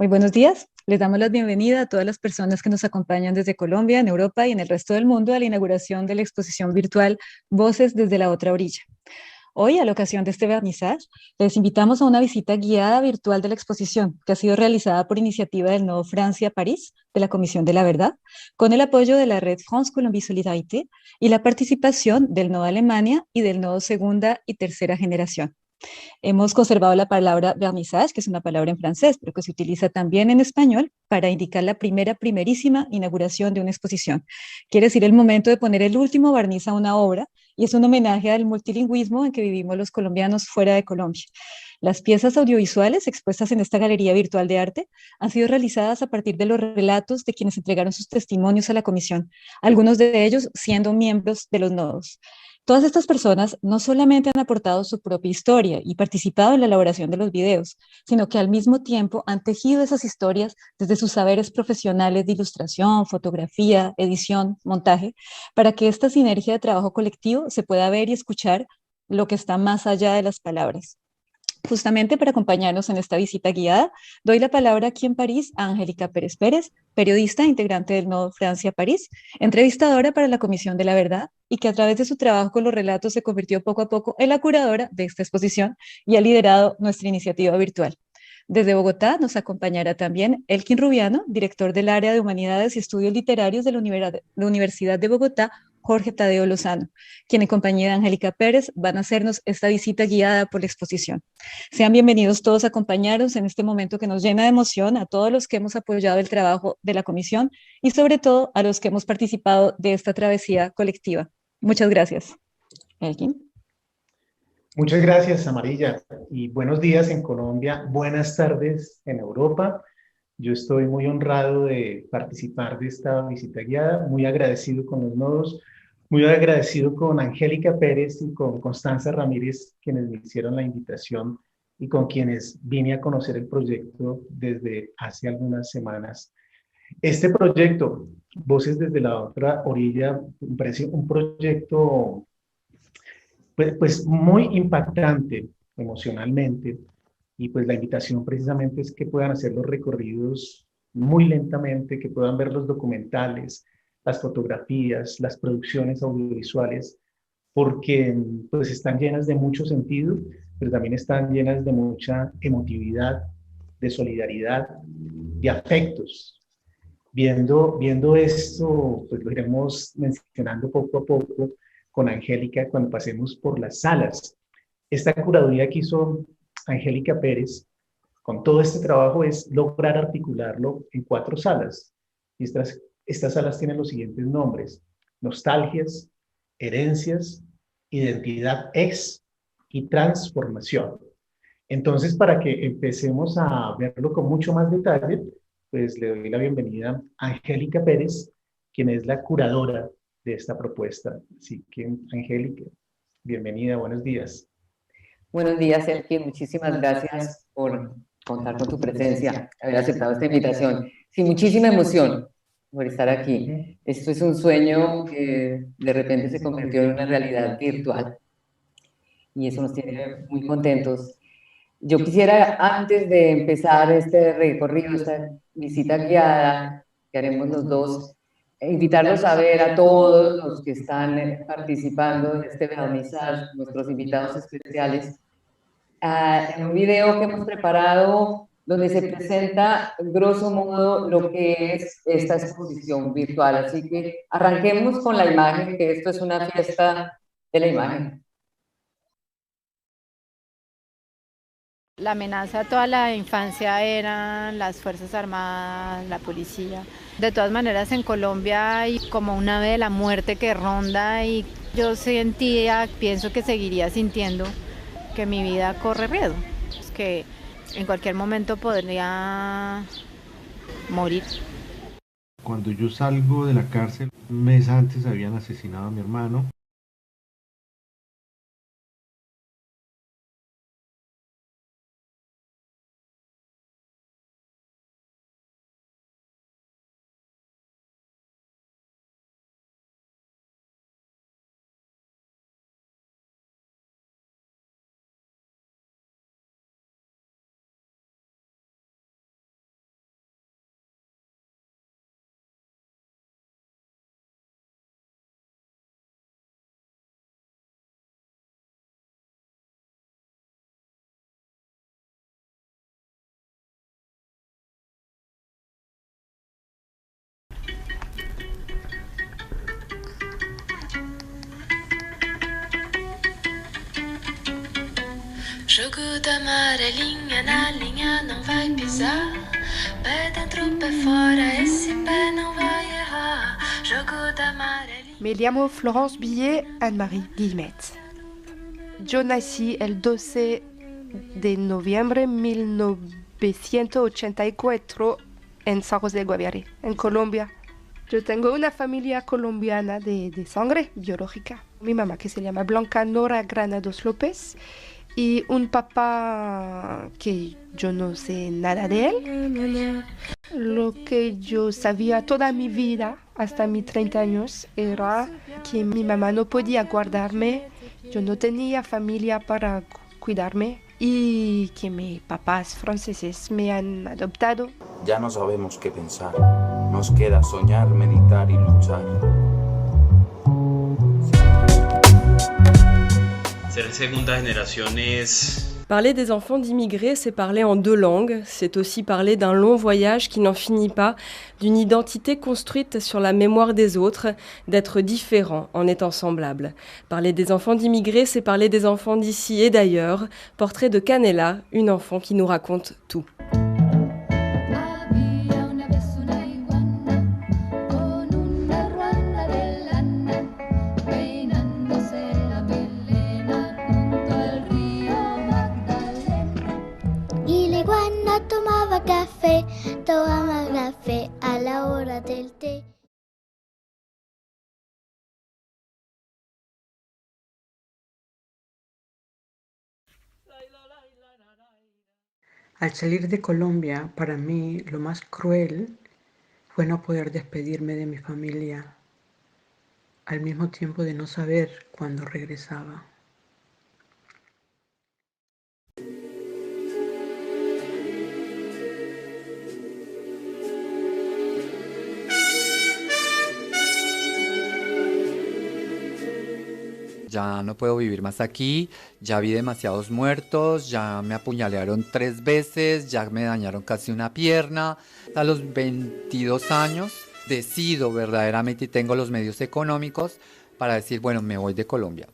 Muy buenos días. Les damos la bienvenida a todas las personas que nos acompañan desde Colombia, en Europa y en el resto del mundo a la inauguración de la exposición virtual Voces desde la otra orilla. Hoy, a la ocasión de este vernissage, les invitamos a una visita guiada virtual de la exposición, que ha sido realizada por iniciativa del Nodo Francia-París, de la Comisión de la Verdad, con el apoyo de la Red France Colombie Solidarité y la participación del Nodo Alemania y del Nodo Segunda y Tercera Generación. Hemos conservado la palabra vernissage, que es una palabra en francés, pero que se utiliza también en español para indicar la primerísima inauguración de una exposición. Quiere decir el momento de poner el último barniz a una obra y es un homenaje al multilingüismo en que vivimos los colombianos fuera de Colombia. Las piezas audiovisuales expuestas en esta galería virtual de arte han sido realizadas a partir de los relatos de quienes entregaron sus testimonios a la comisión, algunos de ellos siendo miembros de los nodos. Todas estas personas no solamente han aportado su propia historia y participado en la elaboración de los videos, sino que al mismo tiempo han tejido esas historias desde sus saberes profesionales de ilustración, fotografía, edición, montaje, para que esta sinergia de trabajo colectivo se pueda ver y escuchar lo que está más allá de las palabras. Justamente para acompañarnos en esta visita guiada, doy la palabra aquí en París a Angélica Pérez Pérez, periodista, integrante del Nodo Francia-París, entrevistadora para la Comisión de la Verdad y que a través de su trabajo con los relatos se convirtió poco a poco en la curadora de esta exposición y ha liderado nuestra iniciativa virtual. Desde Bogotá nos acompañará también Elkin Rubiano, director del área de Humanidades y Estudios Literarios de la Universidad de Bogotá, Jorge Tadeo Lozano, quien en compañía de Angélica Pérez van a hacernos esta visita guiada por la exposición. Sean bienvenidos todos a acompañarnos en este momento que nos llena de emoción a todos los que hemos apoyado el trabajo de la comisión y sobre todo a los que hemos participado de esta travesía colectiva. Muchas gracias. Elkin. Muchas gracias, Amarilla, y buenos días en Colombia, buenas tardes en Europa. Yo estoy muy honrado de participar de esta visita guiada, muy agradecido con los nodos, muy agradecido con Angélica Pérez y con Constanza Ramírez, quienes me hicieron la invitación y con quienes vine a conocer el proyecto desde hace algunas semanas. Este proyecto, Voces desde la otra orilla, me parece un proyecto pues muy impactante emocionalmente, y pues la invitación precisamente es que puedan hacer los recorridos muy lentamente, que puedan ver los documentales, las fotografías, las producciones audiovisuales, porque pues están llenas de mucho sentido, pero también están llenas de mucha emotividad, de solidaridad, de afectos. Viendo esto, pues lo iremos mencionando poco a poco con Angélica cuando pasemos por las salas. Esta curaduría que hizo Angélica Pérez con todo este trabajo es lograr articularlo en 4 salas. Y estas salas tienen los siguientes nombres: nostalgias, herencias, identidad ex y transformación. Entonces, para que empecemos a verlo con mucho más detalle, pues le doy la bienvenida a Angélica Pérez, quien es la curadora de esta propuesta. Así que, Angélica, bienvenida, buenos días. Buenos días, Elkin. Muchísimas gracias por contar con tu presencia, haber aceptado esta invitación. Sí, muchísima emoción por estar aquí. Esto es un sueño que de repente se convirtió en una realidad virtual y eso nos tiene muy contentos. Yo quisiera, antes de empezar este recorrido, esta visita guiada que haremos los dos, invitarlos a ver a todos los que están participando en este vernissage, nuestros invitados especiales, en un video que hemos preparado donde se presenta, grosso modo, lo que es esta exposición virtual. Así que arranquemos con la imagen, que esto es una fiesta de la imagen. La amenaza a toda la infancia eran las Fuerzas Armadas, la policía. De todas maneras, en Colombia hay como un ave de la muerte que ronda y yo sentía, pienso que seguiría sintiendo que mi vida corre riesgo, que en cualquier momento podría morir. Cuando yo salgo de la cárcel, un mes antes habían asesinado a mi hermano. Jogo da amarelinha na linha não vai pisar. Pé dentro, pé fora, esse pé não vai errar. Jogo da amarelinha. Me llamo Florence Billet Anne-Marie Guillemette. Yo nací el 12 de noviembre de 1984 en San José de Guaviare, en Colombia. Yo tengo una familia colombiana de sangre biológica. Mi mamá, que se llama Blanca Nora Granados López, y un papá que yo no sé nada de él. Lo que yo sabía toda mi vida, hasta mis 30 años, era que mi mamá no podía guardarme, yo no tenía familia para cuidarme y que mis papás franceses me han adoptado. Ya no sabemos qué pensar, nos queda soñar, meditar y luchar. Ser segunda génération es... Parler des enfants d'immigrés, c'est parler en deux langues, c'est aussi parler d'un long voyage qui n'en finit pas, d'une identité construite sur la mémoire des autres, d'être différent en étant semblable. Parler des enfants d'immigrés, c'est parler des enfants d'ici et d'ailleurs. Portrait de Canela, une enfant qui nous raconte tout. Tomaba café a la hora del té. Al salir de Colombia, para mí lo más cruel fue no poder despedirme de mi familia, al mismo tiempo de no saber cuándo regresaba. Ya no puedo vivir más aquí, ya vi demasiados muertos, ya me apuñalearon 3 veces, ya me dañaron casi una pierna. A los 22 años decido verdaderamente y tengo los medios económicos para decir, bueno, me voy de Colombia.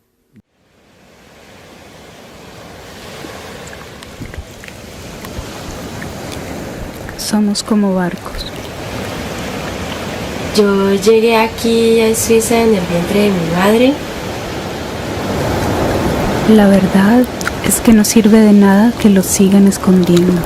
Somos como barcos. Yo llegué aquí a Suiza en el vientre de mi madre. La verdad es que no sirve de nada que los sigan escondiendo.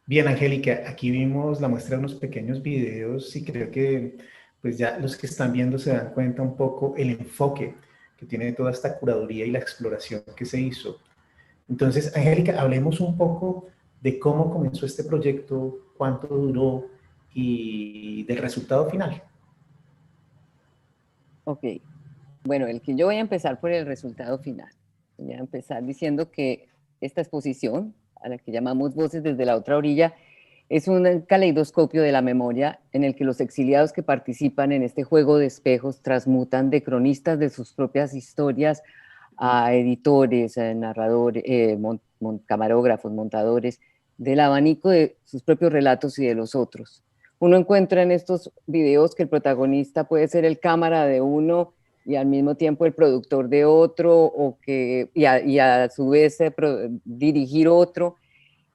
Bien, Angélica, aquí vimos la muestra de unos pequeños videos y creo que pues ya los que están viendo se dan cuenta un poco el enfoque que tiene toda esta curaduría y la exploración que se hizo. Entonces, Angélica, hablemos un poco de cómo comenzó este proyecto, cuánto duró y del resultado final. Ok, bueno, yo voy a empezar por el resultado final. Voy a empezar diciendo que esta exposición, a la que llamamos Voces desde la otra orilla, es un caleidoscopio de la memoria en el que los exiliados que participan en este juego de espejos transmutan de cronistas de sus propias historias a editores, a narradores, camarógrafos, montadores, del abanico de sus propios relatos y de los otros. Uno encuentra en estos videos que el protagonista puede ser el cámara de uno y al mismo tiempo el productor de otro, y a su vez dirigir otro.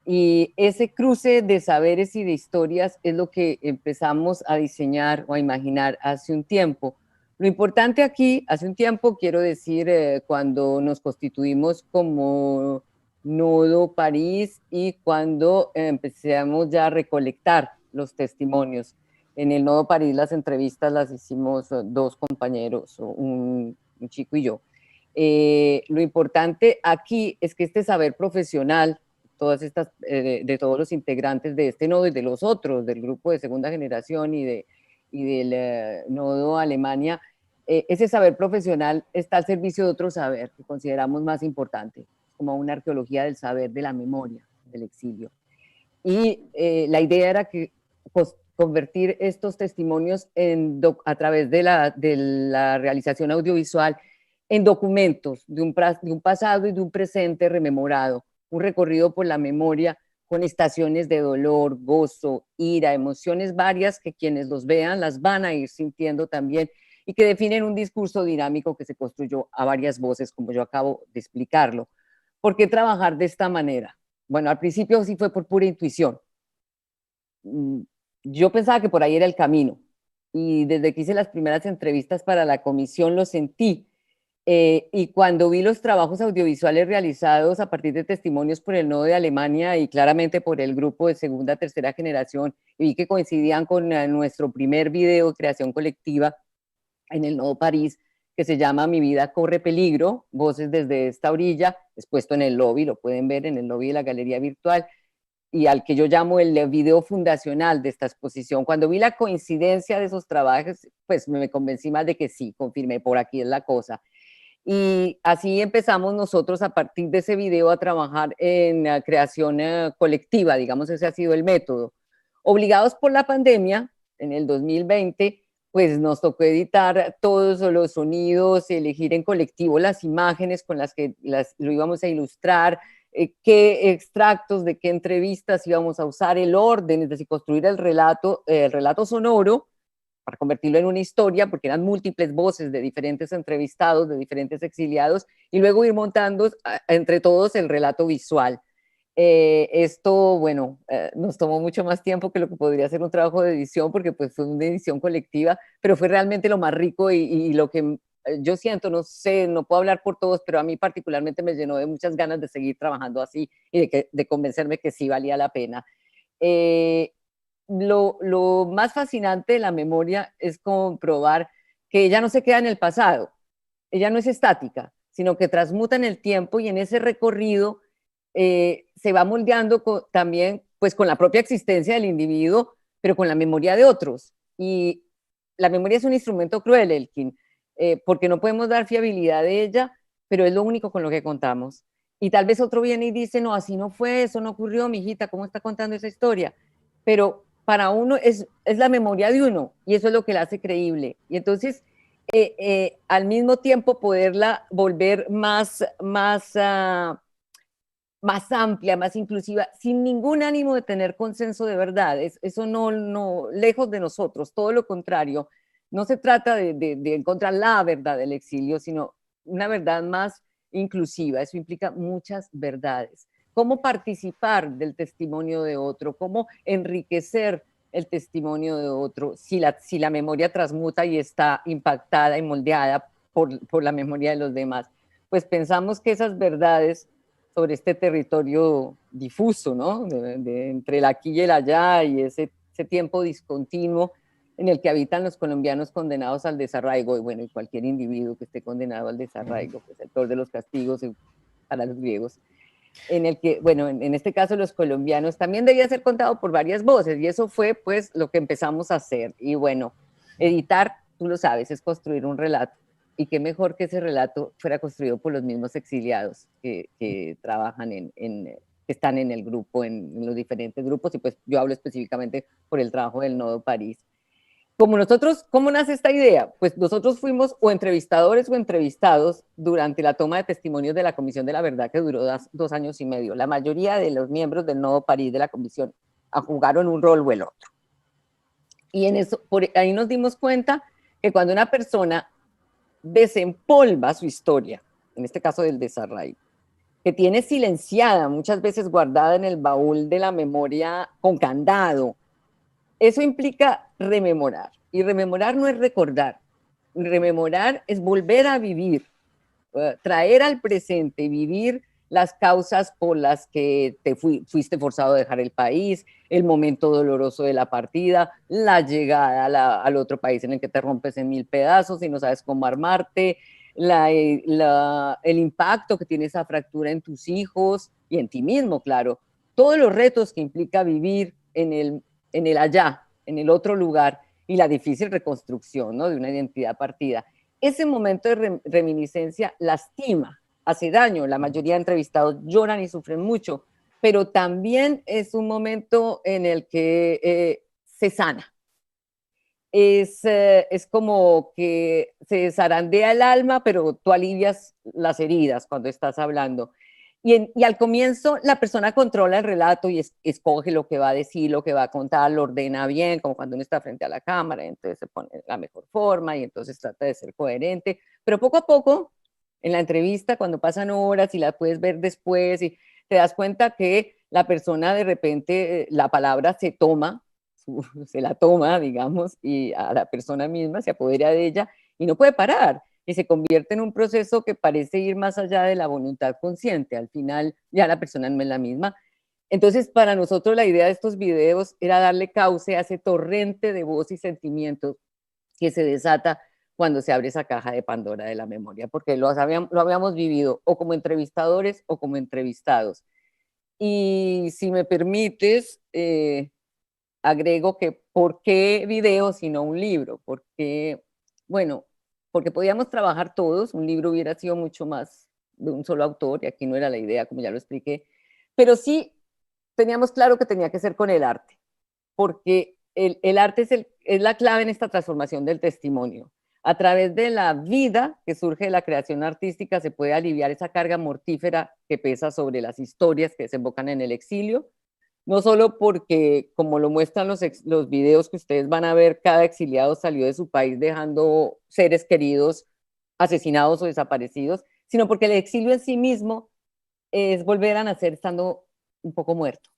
Y ese cruce de saberes y de historias es lo que empezamos a diseñar o a imaginar hace un tiempo. Lo importante aquí, hace un tiempo, quiero decir, cuando nos constituimos como Nodo París y cuando empezamos ya a recolectar los testimonios. En el Nodo París las entrevistas las hicimos 2 compañeros, un chico y yo. Lo importante aquí es que este saber profesional, de todos los integrantes de este nodo y de los otros, del grupo de segunda generación y del nodo Alemania, ese saber profesional está al servicio de otro saber que consideramos más importante, como una arqueología del saber de la memoria del exilio. Y la idea era que convertir estos testimonios a través de la realización audiovisual en documentos de un pasado y de un presente rememorado, un recorrido por la memoria con estaciones de dolor, gozo, ira, emociones varias que quienes los vean las van a ir sintiendo también y que definen un discurso dinámico que se construyó a varias voces, como yo acabo de explicarlo. ¿Por qué trabajar de esta manera? Bueno, al principio sí fue por pura intuición. Yo pensaba que por ahí era el camino y desde que hice las primeras entrevistas para la comisión lo sentí. Y cuando vi los trabajos audiovisuales realizados a partir de testimonios por el Nodo de Alemania y claramente por el grupo de segunda, tercera generación, y vi que coincidían con nuestro primer video de creación colectiva en el Nodo París, que se llama Mi vida corre peligro, voces desde esta orilla, expuesto en el lobby, lo pueden ver en el lobby de la galería virtual, y al que yo llamo el video fundacional de esta exposición. Cuando vi la coincidencia de esos trabajos, pues me convencí más de que sí, confirmé, por aquí es la cosa. Y así empezamos nosotros a partir de ese video a trabajar en la creación colectiva, digamos, ese ha sido el método. Obligados por la pandemia, en el 2020, pues nos tocó editar todos los sonidos, elegir en colectivo las imágenes con las que lo íbamos a ilustrar, qué extractos de qué entrevistas íbamos a usar, el orden, es decir, construir el relato sonoro, para convertirlo en una historia, porque eran múltiples voces de diferentes entrevistados, de diferentes exiliados, y luego ir montando entre todos el relato visual. Esto, bueno, nos tomó mucho más tiempo que lo que podría ser un trabajo de edición, porque pues fue una edición colectiva, pero fue realmente lo más rico y lo que yo siento, no sé, no puedo hablar por todos, pero a mí particularmente me llenó de muchas ganas de seguir trabajando así y de convencerme que sí valía la pena. Lo más fascinante de la memoria es comprobar que ella no se queda en el pasado, ella no es estática, sino que transmuta en el tiempo y en ese recorrido se va moldeando también pues con la propia existencia del individuo, pero con la memoria de otros. Y la memoria es un instrumento cruel, Elkin, porque no podemos dar fiabilidad de ella, pero es lo único con lo que contamos. Y tal vez otro viene y dice, no, así no fue, eso no ocurrió, mijita, ¿cómo está contando esa historia? Pero para uno es la memoria de uno, y eso es lo que la hace creíble. Y entonces, al mismo tiempo, poderla volver más amplia, más inclusiva, sin ningún ánimo de tener consenso de verdad. Eso no, lejos de nosotros, todo lo contrario. No se trata de encontrar la verdad del exilio, sino una verdad más inclusiva. Eso implica muchas verdades. Cómo participar del testimonio de otro, cómo enriquecer el testimonio de otro, si la memoria transmuta y está impactada y moldeada por la memoria de los demás. Pues pensamos que esas verdades sobre este territorio difuso, ¿no? Entre el aquí y el allá, y ese tiempo discontinuo en el que habitan los colombianos condenados al desarraigo, y bueno, y cualquier individuo que esté condenado al desarraigo, pues el peor de los castigos para los griegos, en el que, bueno, en este caso los colombianos, también debía ser contado por varias voces, y eso fue pues lo que empezamos a hacer. Y bueno, editar, tú lo sabes, es construir un relato, y qué mejor que ese relato fuera construido por los mismos exiliados que trabajan que están en el grupo, en los diferentes grupos, y pues yo hablo específicamente por el trabajo del Nodo París. Como nosotros, ¿cómo nace esta idea? Pues nosotros fuimos o entrevistadores o entrevistados durante la toma de testimonios de la Comisión de la Verdad, que duró 2 años y medio. La mayoría de los miembros del Nodo París de la comisión jugaron un rol o el otro. Y en eso, por ahí nos dimos cuenta que cuando una persona desempolva su historia, en este caso del desarraigo, que tiene silenciada, muchas veces guardada en el baúl de la memoria con candado, eso implica rememorar, y rememorar no es recordar, rememorar es volver a vivir, traer al presente, vivir las causas por las que te fuiste forzado a dejar el país, el momento doloroso de la partida, la llegada al otro país en el que te rompes en 1000 pedazos y no sabes cómo armarte, el impacto que tiene esa fractura en tus hijos y en ti mismo, claro. Todos los retos que implica vivir en el allá, en el otro lugar, y la difícil reconstrucción, ¿no?, de una identidad partida. Ese momento de reminiscencia lastima, hace daño, la mayoría de entrevistados lloran y sufren mucho, pero también es un momento en el que se sana. Es como que se zarandea el alma, pero tú alivias las heridas cuando estás hablando. Y al comienzo la persona controla el relato y escoge lo que va a decir, lo que va a contar, lo ordena bien, como cuando uno está frente a la cámara, entonces se pone la mejor forma y entonces trata de ser coherente. Pero poco a poco, en la entrevista, cuando pasan horas y la puedes ver después y te das cuenta que la persona de repente, la palabra se la toma, digamos, y a la persona misma se apodera de ella y no puede parar. Y se convierte en un proceso que parece ir más allá de la voluntad consciente. Al final ya la persona no es la misma. Entonces, para nosotros la idea de estos videos era darle cauce a ese torrente de voz y sentimientos que se desata cuando se abre esa caja de Pandora de la memoria, porque lo habíamos vivido o como entrevistadores o como entrevistados. Y si me permites, agrego que ¿por qué video sino un libro? Porque, bueno, porque podíamos trabajar todos, un libro hubiera sido mucho más de un solo autor, y aquí no era la idea, como ya lo expliqué, pero sí teníamos claro que tenía que ser con el arte, porque el arte es la clave en esta transformación del testimonio. A través de la vida que surge de la creación artística se puede aliviar esa carga mortífera que pesa sobre las historias que desembocan en el exilio, no solo porque, como lo muestran los videos que ustedes van a ver, cada exiliado salió de su país dejando seres queridos asesinados o desaparecidos, sino porque el exilio en sí mismo es volver a nacer estando un poco muerto.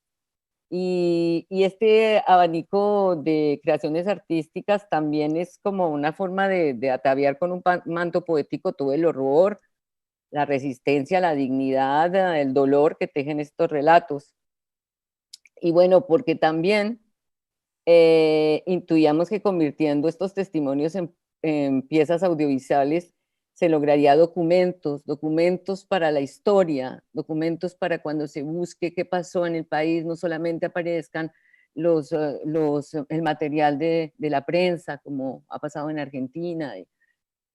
Y este abanico de creaciones artísticas también es como una forma de ataviar con un manto poético todo el horror, la resistencia, la dignidad, el dolor que tejen estos relatos. Y bueno, porque también intuíamos que convirtiendo estos testimonios en piezas audiovisuales se lograría documentos para la historia, documentos para cuando se busque qué pasó en el país, no solamente aparezcan el material de la prensa, como ha pasado en Argentina, en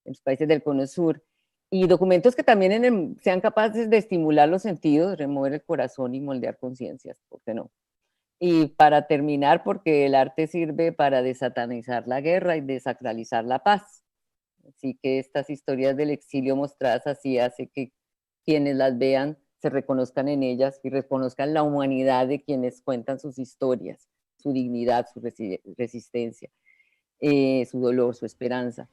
los países del Cono Sur, y documentos que también sean capaces de estimular los sentidos, remover el corazón y moldear conciencias, ¿por qué no? Y para terminar, porque el arte sirve para desatanizar la guerra y desacralizar la paz. Así que estas historias del exilio mostradas así hace que quienes las vean se reconozcan en ellas y reconozcan la humanidad de quienes cuentan sus historias, su dignidad, su resistencia, su dolor, su esperanza.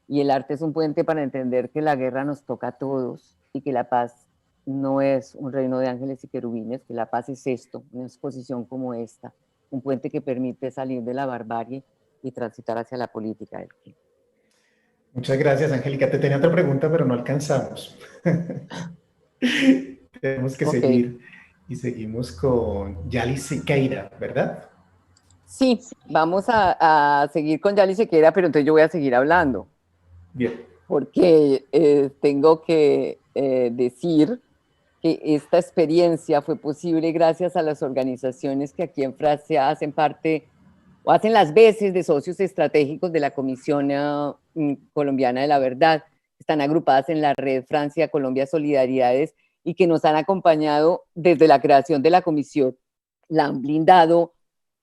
Y el arte es un puente para entender que la guerra nos toca a todos y que la paz no es un reino de ángeles y querubines, que la paz es esto, una exposición como esta, un puente que permite salir de la barbarie y transitar hacia la política. Muchas gracias, Angélica. Te tenía otra pregunta, pero no alcanzamos. Tenemos que seguir y seguimos con Yali Sequeira, ¿verdad? Sí, vamos a seguir con Yali Sequeira, pero entonces yo voy a seguir hablando. Bien. Porque tengo que decir que esta experiencia fue posible gracias a las organizaciones que aquí en Francia hacen parte o hacen las veces de socios estratégicos de la Comisión Colombiana de la Verdad. Están agrupadas en la red Francia Colombia Solidaridades y que nos han acompañado desde la creación de la comisión, la han blindado,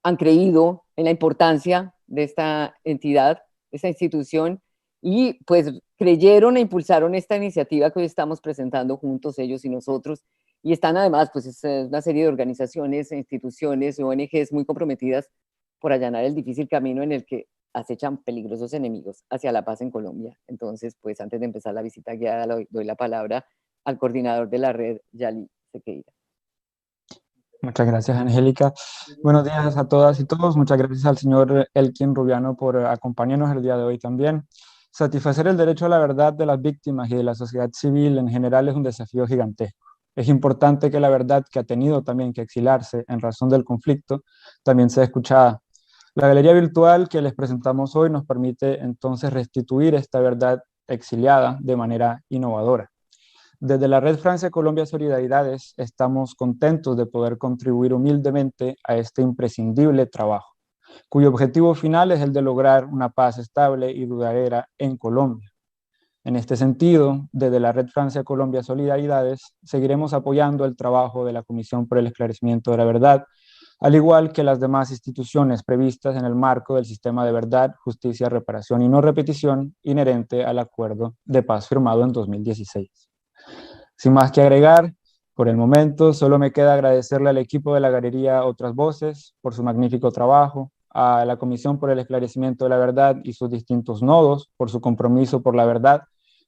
han creído en la importancia de esta entidad, de esta institución, y pues creyeron e impulsaron esta iniciativa que hoy estamos presentando juntos, ellos y nosotros, y están además, pues es una serie de organizaciones, instituciones, ONGs muy comprometidas por allanar el difícil camino en el que acechan peligrosos enemigos hacia la paz en Colombia. Entonces, pues antes de empezar la visita guiada, doy la palabra al coordinador de la red, Yali Sequeira. Muchas gracias, Angélica. Buenos días a todas y todos. Muchas gracias al señor Elkin Rubiano por acompañarnos el día de hoy también. Satisfacer el derecho a la verdad de las víctimas y de la sociedad civil en general es un desafío gigantesco. Es importante que la verdad, que ha tenido también que exilarse en razón del conflicto, también sea escuchada. La galería virtual que les presentamos hoy nos permite entonces restituir esta verdad exiliada de manera innovadora. Desde la Red Francia Colombia Solidaridades estamos contentos de poder contribuir humildemente a este imprescindible trabajo, cuyo objetivo final es el de lograr una paz estable y duradera en Colombia. En este sentido, desde la Red Francia Colombia Solidaridades seguiremos apoyando el trabajo de la Comisión por el Esclarecimiento de la Verdad al igual que las demás instituciones previstas en el marco del sistema de verdad, justicia, reparación y no repetición inherente al acuerdo de paz firmado en 2016. Sin más que agregar, por el momento solo me queda agradecerle al equipo de la Galería Otras Voces por su magnífico trabajo, a la Comisión por el Esclarecimiento de la Verdad y sus distintos nodos por su compromiso por la verdad,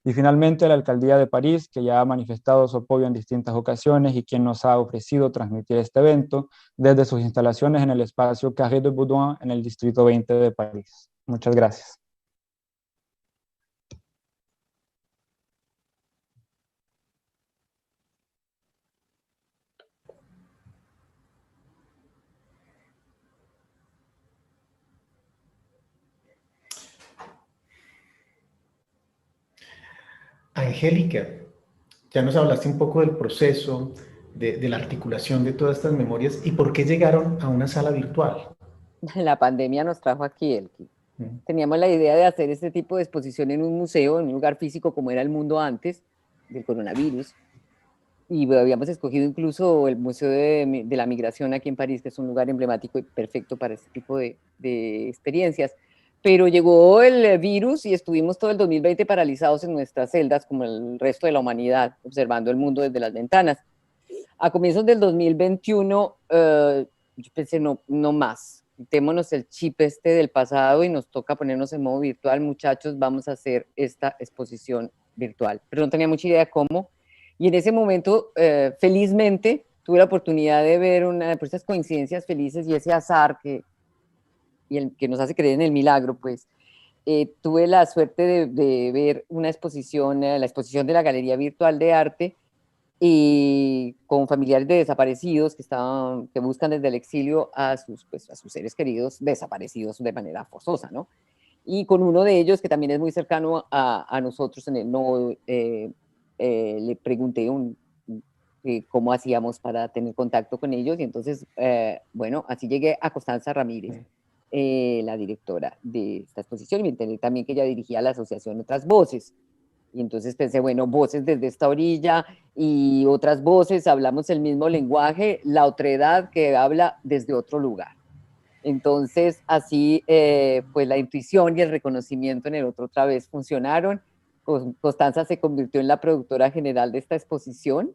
y finalmente a la Alcaldía de París, que ya ha manifestado su apoyo en distintas ocasiones y quien nos ha ofrecido transmitir este evento desde sus instalaciones en el espacio Carré de Baudouin en el Distrito 20 de París. Muchas gracias. Angélica, ya nos hablaste un poco del proceso, de la articulación de todas estas memorias y por qué llegaron a una sala virtual. La pandemia nos trajo aquí, Elkin. Teníamos la idea de hacer este tipo de exposición en un museo, en un lugar físico como era el mundo antes del coronavirus. Y habíamos escogido incluso el Museo de la Migración aquí en París, que es un lugar emblemático y perfecto para este tipo de experiencias. Pero llegó el virus y estuvimos todo el 2020 paralizados en nuestras celdas, como el resto de la humanidad, observando el mundo desde las ventanas. A comienzos del 2021, yo pensé, no más, quitémonos el chip este del pasado y nos toca ponernos en modo virtual. Muchachos, vamos a hacer esta exposición virtual. Pero no tenía mucha idea de cómo. Y en ese momento, felizmente, tuve la oportunidad de ver por esas coincidencias felices y ese azar que nos hace creer en el milagro, pues, tuve la suerte de ver una exposición, la exposición de la Galería Virtual de Arte, y con familiares de desaparecidos que buscan desde el exilio a sus seres queridos desaparecidos de manera forzosa, ¿no? Y con uno de ellos, que también es muy cercano a nosotros en el nodo, le pregunté cómo hacíamos para tener contacto con ellos, y entonces, bueno, así llegué a Constanza Ramírez, la directora de esta exposición, y me enteré también que ella dirigía la asociación Otras Voces. Y entonces pensé, bueno, voces desde esta orilla y otras voces, hablamos el mismo lenguaje, la otredad que habla desde otro lugar. Entonces, así, pues la intuición y el reconocimiento en el otro otra vez funcionaron. Constanza se convirtió en la productora general de esta exposición,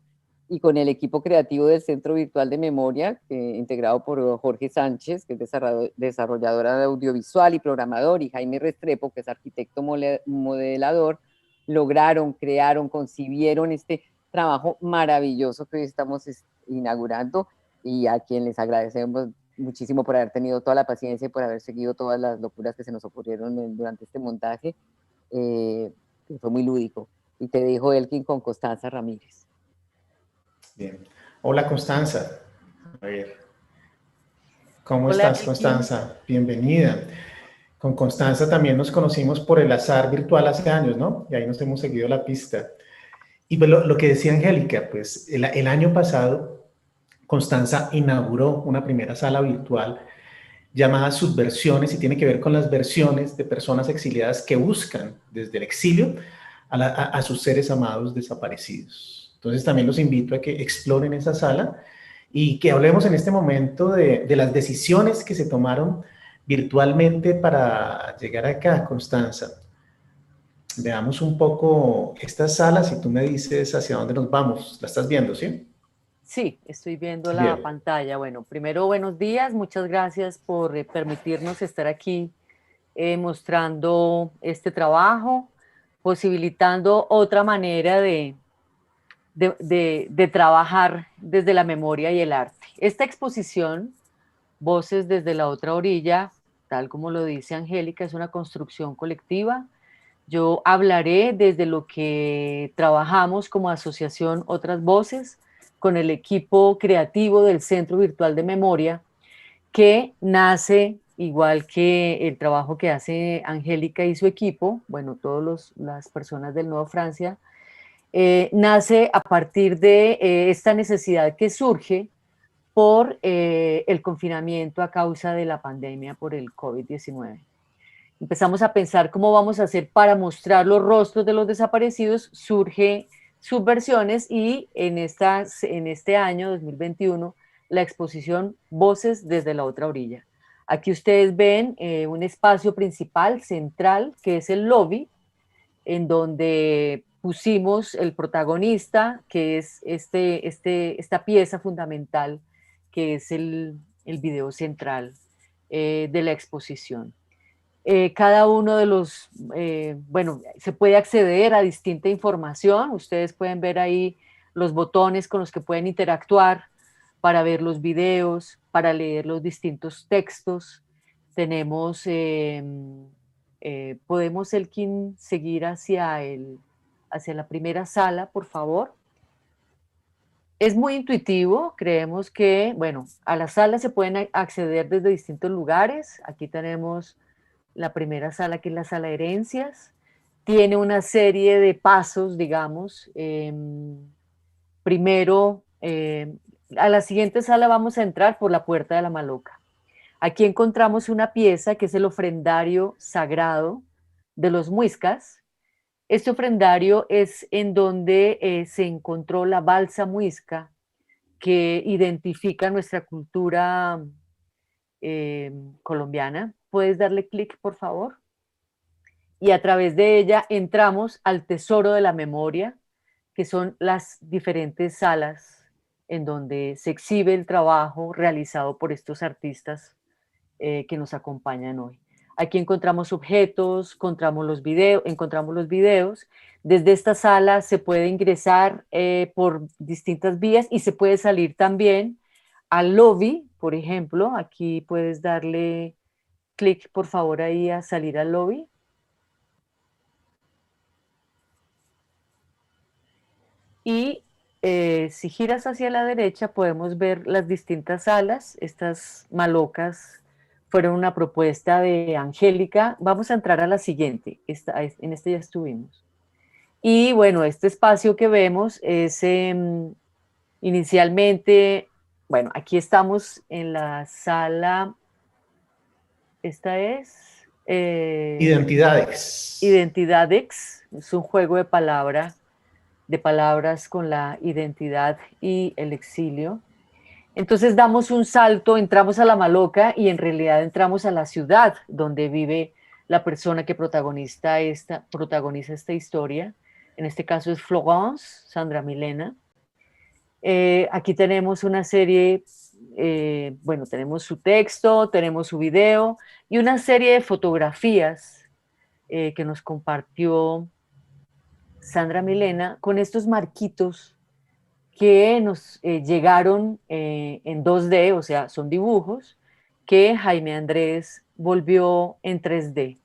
y con el equipo creativo del Centro Virtual de Memoria, integrado por Jorge Sánchez, que es desarrolladora de audiovisual y programador, y Jaime Restrepo, que es arquitecto modelador, lograron, crearon, concibieron este trabajo maravilloso que hoy estamos inaugurando, y a quien les agradecemos muchísimo por haber tenido toda la paciencia y por haber seguido todas las locuras que se nos ocurrieron durante este montaje, que fue muy lúdico. Y te dejo, Elkin, con Constanza Ramírez. Bien. Hola, Constanza. A ver. ¿Cómo Hola, estás, Constanza? Bienvenida. Con Constanza también nos conocimos por el azar virtual hace años, ¿no? Y ahí nos hemos seguido la pista. Y pues lo que decía Angélica, pues el año pasado Constanza inauguró una primera sala virtual llamada Subversiones, y tiene que ver con las versiones de personas exiliadas que buscan desde el exilio a sus seres amados desaparecidos. Entonces también los invito a que exploren esa sala y que hablemos en este momento de las decisiones que se tomaron virtualmente para llegar acá, Constanza. Veamos un poco estas salas y tú me dices hacia dónde nos vamos. ¿La estás viendo, sí? Sí, estoy viendo la pantalla. Bueno, primero, buenos días. Muchas gracias por permitirnos estar aquí mostrando este trabajo, posibilitando otra manera de trabajar desde la memoria y el arte. Esta exposición, Voces desde la otra orilla, tal como lo dice Angélica, es una construcción colectiva. Yo hablaré desde lo que trabajamos como asociación Otras Voces, con el equipo creativo del Centro Virtual de Memoria, que nace, igual que el trabajo que hace Angélica y su equipo, bueno, todas las personas del Nuevo Francia, nace a partir de esta necesidad que surge por el confinamiento a causa de la pandemia por el COVID-19. Empezamos a pensar cómo vamos a hacer para mostrar los rostros de los desaparecidos. Surge Subversiones, y en este año 2021 la exposición Voces desde la otra orilla. Aquí ustedes ven un espacio principal, central, que es el lobby, en donde pusimos el protagonista, que es esta pieza fundamental, que es el video central de la exposición. Cada uno de los, bueno, se puede acceder a distinta información, ustedes pueden ver ahí los botones con los que pueden interactuar para ver los videos, para leer los distintos textos. Tenemos, podemos, Elkin, seguir hacia la primera sala, por favor. Es muy intuitivo, creemos que, bueno, a la sala se pueden acceder desde distintos lugares. Aquí tenemos la primera sala, que es la sala de herencias. Tiene una serie de pasos, digamos. Primero, a la siguiente sala vamos a entrar por la puerta de la Maloca. Aquí encontramos una pieza que es el ofrendario sagrado de los muiscas. Este ofrendario es en donde se encontró la balsa muisca, que identifica nuestra cultura colombiana. ¿Puedes darle clic, por favor? Y a través de ella entramos al tesoro de la memoria, que son las diferentes salas en donde se exhibe el trabajo realizado por estos artistas que nos acompañan hoy. Aquí encontramos objetos, encontramos los videos. Desde esta sala se puede ingresar por distintas vías y se puede salir también al lobby, por ejemplo. Aquí puedes darle clic, por favor, ahí a salir al lobby. Y si giras hacia la derecha podemos ver las distintas salas. Estas malocas fueron una propuesta de Angélica. Vamos a entrar a la siguiente. En esta ya estuvimos. Y bueno, este espacio que vemos es inicialmente, bueno, aquí estamos en la sala, esta es... Identidades. Identidades, es un juego de palabras con la identidad y el exilio. Entonces damos un salto, entramos a la Maloca y en realidad entramos a la ciudad donde vive la persona que protagoniza esta historia. En este caso es Florence, Sandra Milena. Aquí tenemos una serie, bueno, tenemos su texto, tenemos su video y una serie de fotografías que nos compartió Sandra Milena con estos marquitos que nos llegaron en 2D, o sea, son dibujos que Jaime Andrés volvió en 3D.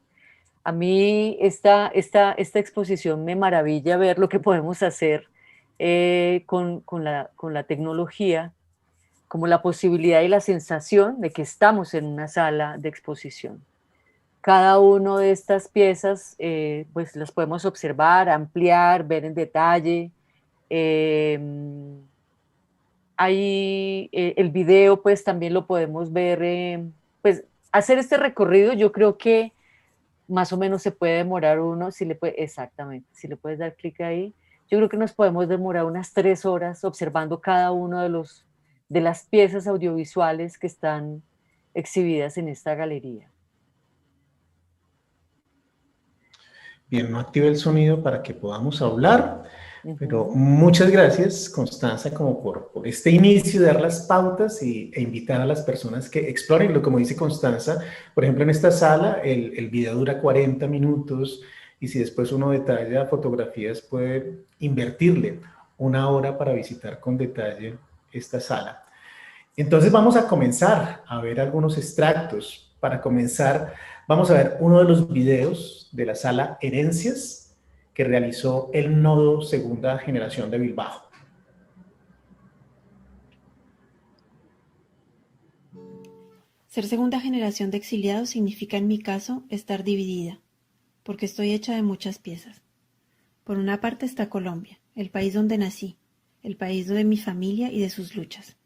A mí esta exposición me maravilla ver lo que podemos hacer con la tecnología, como la posibilidad y la sensación de que estamos en una sala de exposición. Cada una de estas piezas pues las podemos observar, ampliar, ver en detalle. El video pues también lo podemos ver, pues hacer este recorrido yo creo que más o menos se puede demorar exactamente, si le puedes dar clic ahí, yo creo que nos podemos demorar unas 3 horas observando cada uno de las piezas audiovisuales que están exhibidas en esta galería. Bien, no active el sonido para que podamos hablar, pero muchas gracias, Constanza, como por este inicio, de dar las pautas e invitar a las personas que exploren. Como dice Constanza, por ejemplo, en esta sala el video dura 40 minutos y si después uno detalla fotografías puede invertirle 1 hora para visitar con detalle esta sala. Entonces vamos a comenzar a ver algunos extractos. Para comenzar, vamos a ver uno de los videos de la sala Herencias que realizó el Nodo Segunda Generación de Bilbao. Ser segunda generación de exiliados significa en mi caso estar dividida, porque estoy hecha de muchas piezas. Por una parte está Colombia, el país donde nací, el país de mi familia y de sus luchas,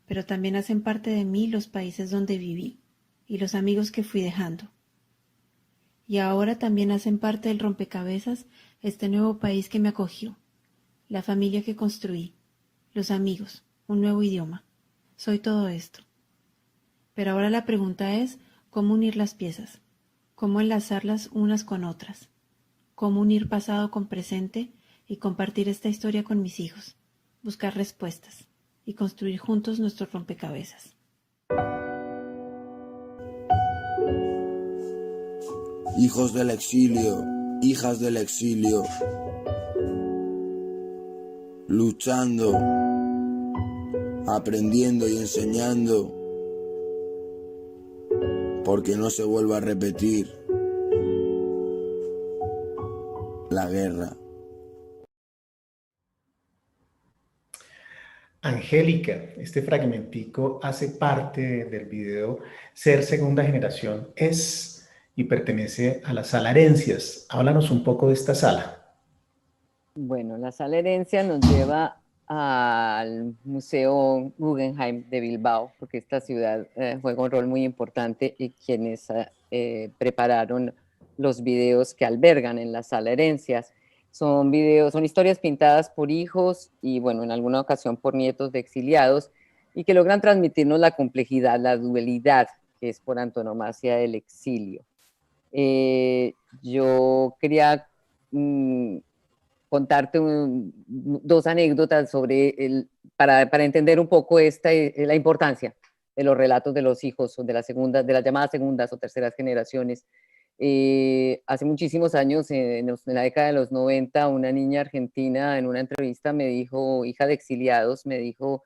pero también hacen parte de mí los países donde viví y los amigos que fui dejando. Y ahora también hacen parte del rompecabezas este nuevo país que me acogió, la familia que construí, los amigos, un nuevo idioma. Soy todo esto. Pero ahora la pregunta es, ¿cómo unir las piezas? ¿Cómo enlazarlas unas con otras? ¿Cómo unir pasado con presente y compartir esta historia con mis hijos? Buscar respuestas y construir juntos nuestros rompecabezas. Hijos del exilio, hijas del exilio, luchando, aprendiendo y enseñando, porque no se vuelva a repetir la guerra. Angélica, este fragmentico hace parte del video Ser Segunda Generación es y pertenece a la Sala Herencias. Háblanos un poco de esta sala. Bueno, la Sala Herencia nos lleva al Museo Guggenheim de Bilbao, porque esta ciudad juega un rol muy importante y quienes prepararon los videos que albergan en la Sala Herencias. Son videos, son historias pintadas por hijos y, bueno, en alguna ocasión por nietos de exiliados y que logran transmitirnos la complejidad, la dualidad que es por antonomasia el exilio. Yo quería contarte dos anécdotas sobre para entender un poco la importancia de los relatos de los hijos de las llamadas segundas o terceras generaciones. Hace muchísimos años, en la década de los 90, una niña argentina en una entrevista me dijo, hija de exiliados, me dijo,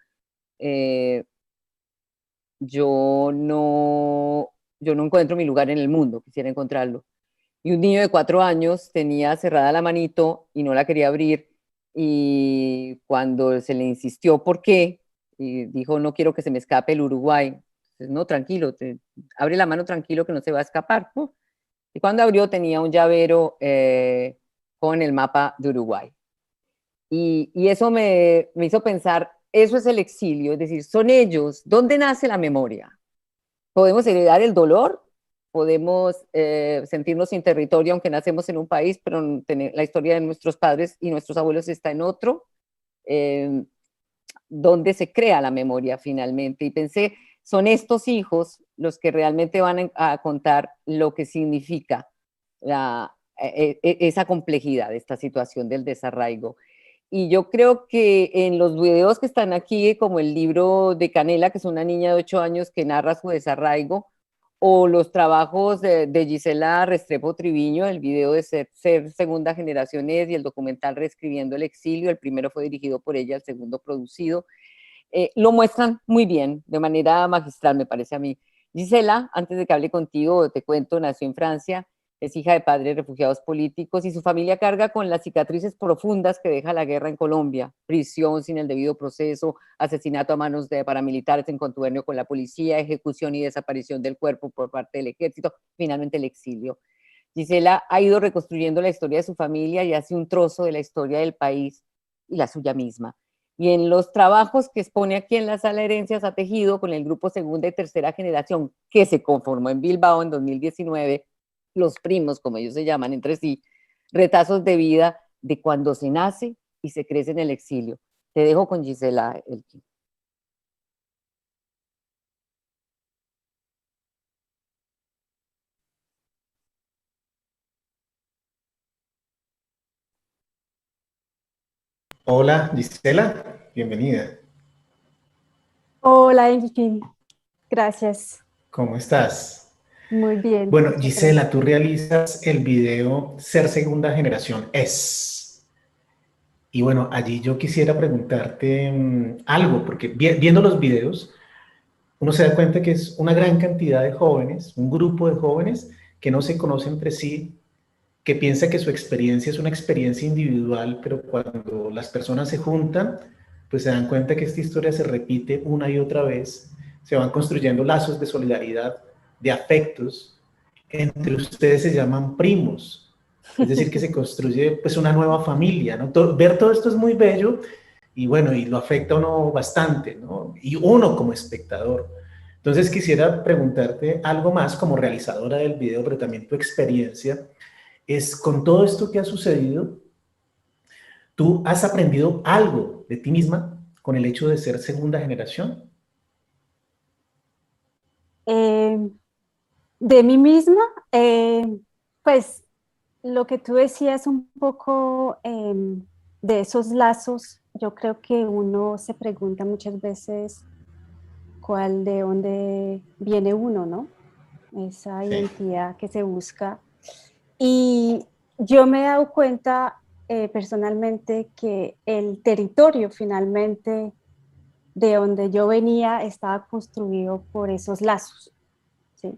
yo no encuentro mi lugar en el mundo, quisiera encontrarlo. Y un niño de 4 años tenía cerrada la manito y no la quería abrir, y cuando se le insistió por qué, y dijo, no quiero que se me escape el Uruguay. Entonces, no, tranquilo, abre la mano tranquilo que no se va a escapar, ¿no? Y cuando abrió tenía un llavero con el mapa de Uruguay. Y eso me hizo pensar, eso es el exilio, es decir, son ellos. ¿Dónde nace la memoria? ¿Podemos heredar el dolor? ¿Podemos sentirnos sin territorio aunque nacemos en un país, pero la historia de nuestros padres y nuestros abuelos está en otro? ¿Dónde se crea la memoria finalmente? Y pensé, son estos hijos los que realmente van a contar lo que significa esa complejidad, esta situación del desarraigo. Y yo creo que en los videos que están aquí, como el libro de Canela, que es una niña de 8 años que narra su desarraigo, o los trabajos de Gisela Restrepo Triviño, el video de Ser Segunda Generación y el documental Reescribiendo el Exilio, el primero fue dirigido por ella, el segundo producido, lo muestran muy bien, de manera magistral, me parece a mí. Gisela, antes de que hable contigo, te cuento, nació en Francia, es hija de padres refugiados políticos y su familia carga con las cicatrices profundas que deja la guerra en Colombia: prisión sin el debido proceso, asesinato a manos de paramilitares en contubernio con la policía, ejecución y desaparición del cuerpo por parte del ejército, finalmente el exilio. Gisela ha ido reconstruyendo la historia de su familia y hace un trozo de la historia del país y la suya misma. Y en los trabajos que expone aquí en la Sala Herencias ha tejido con el grupo Segunda y Tercera Generación, que se conformó en Bilbao en 2019, los primos, como ellos se llaman entre sí, retazos de vida de cuando se nace y se crece en el exilio. Te dejo con Gisela, Elkin. Hola, Gisela, bienvenida. Hola, Elkin. Gracias. ¿Cómo estás? Muy bien. Bueno, Gisela, tú realizas el video Ser Segunda Generación es. Y bueno, allí yo quisiera preguntarte algo, porque viendo los videos, uno se da cuenta que es una gran cantidad de jóvenes, un grupo de jóvenes que no se conocen entre sí, que piensa que su experiencia es una experiencia individual, pero cuando las personas se juntan, pues se dan cuenta que esta historia se repite una y otra vez, se van construyendo lazos de solidaridad, de afectos, entre ustedes se llaman primos, es decir, que se construye pues una nueva familia, ¿no? Ver todo esto es muy bello y bueno, y lo afecta a uno bastante, ¿no? Y uno como espectador. Entonces quisiera preguntarte algo más como realizadora del video, pero también tu experiencia, es con todo esto que ha sucedido, ¿tú has aprendido algo de ti misma con el hecho de ser segunda generación? De mí misma, pues lo que tú decías un poco de esos lazos, yo creo que uno se pregunta muchas veces de dónde viene uno, ¿no? Esa identidad que se busca. Y yo me he dado cuenta personalmente que el territorio finalmente de donde yo venía estaba construido por esos lazos, ¿sí?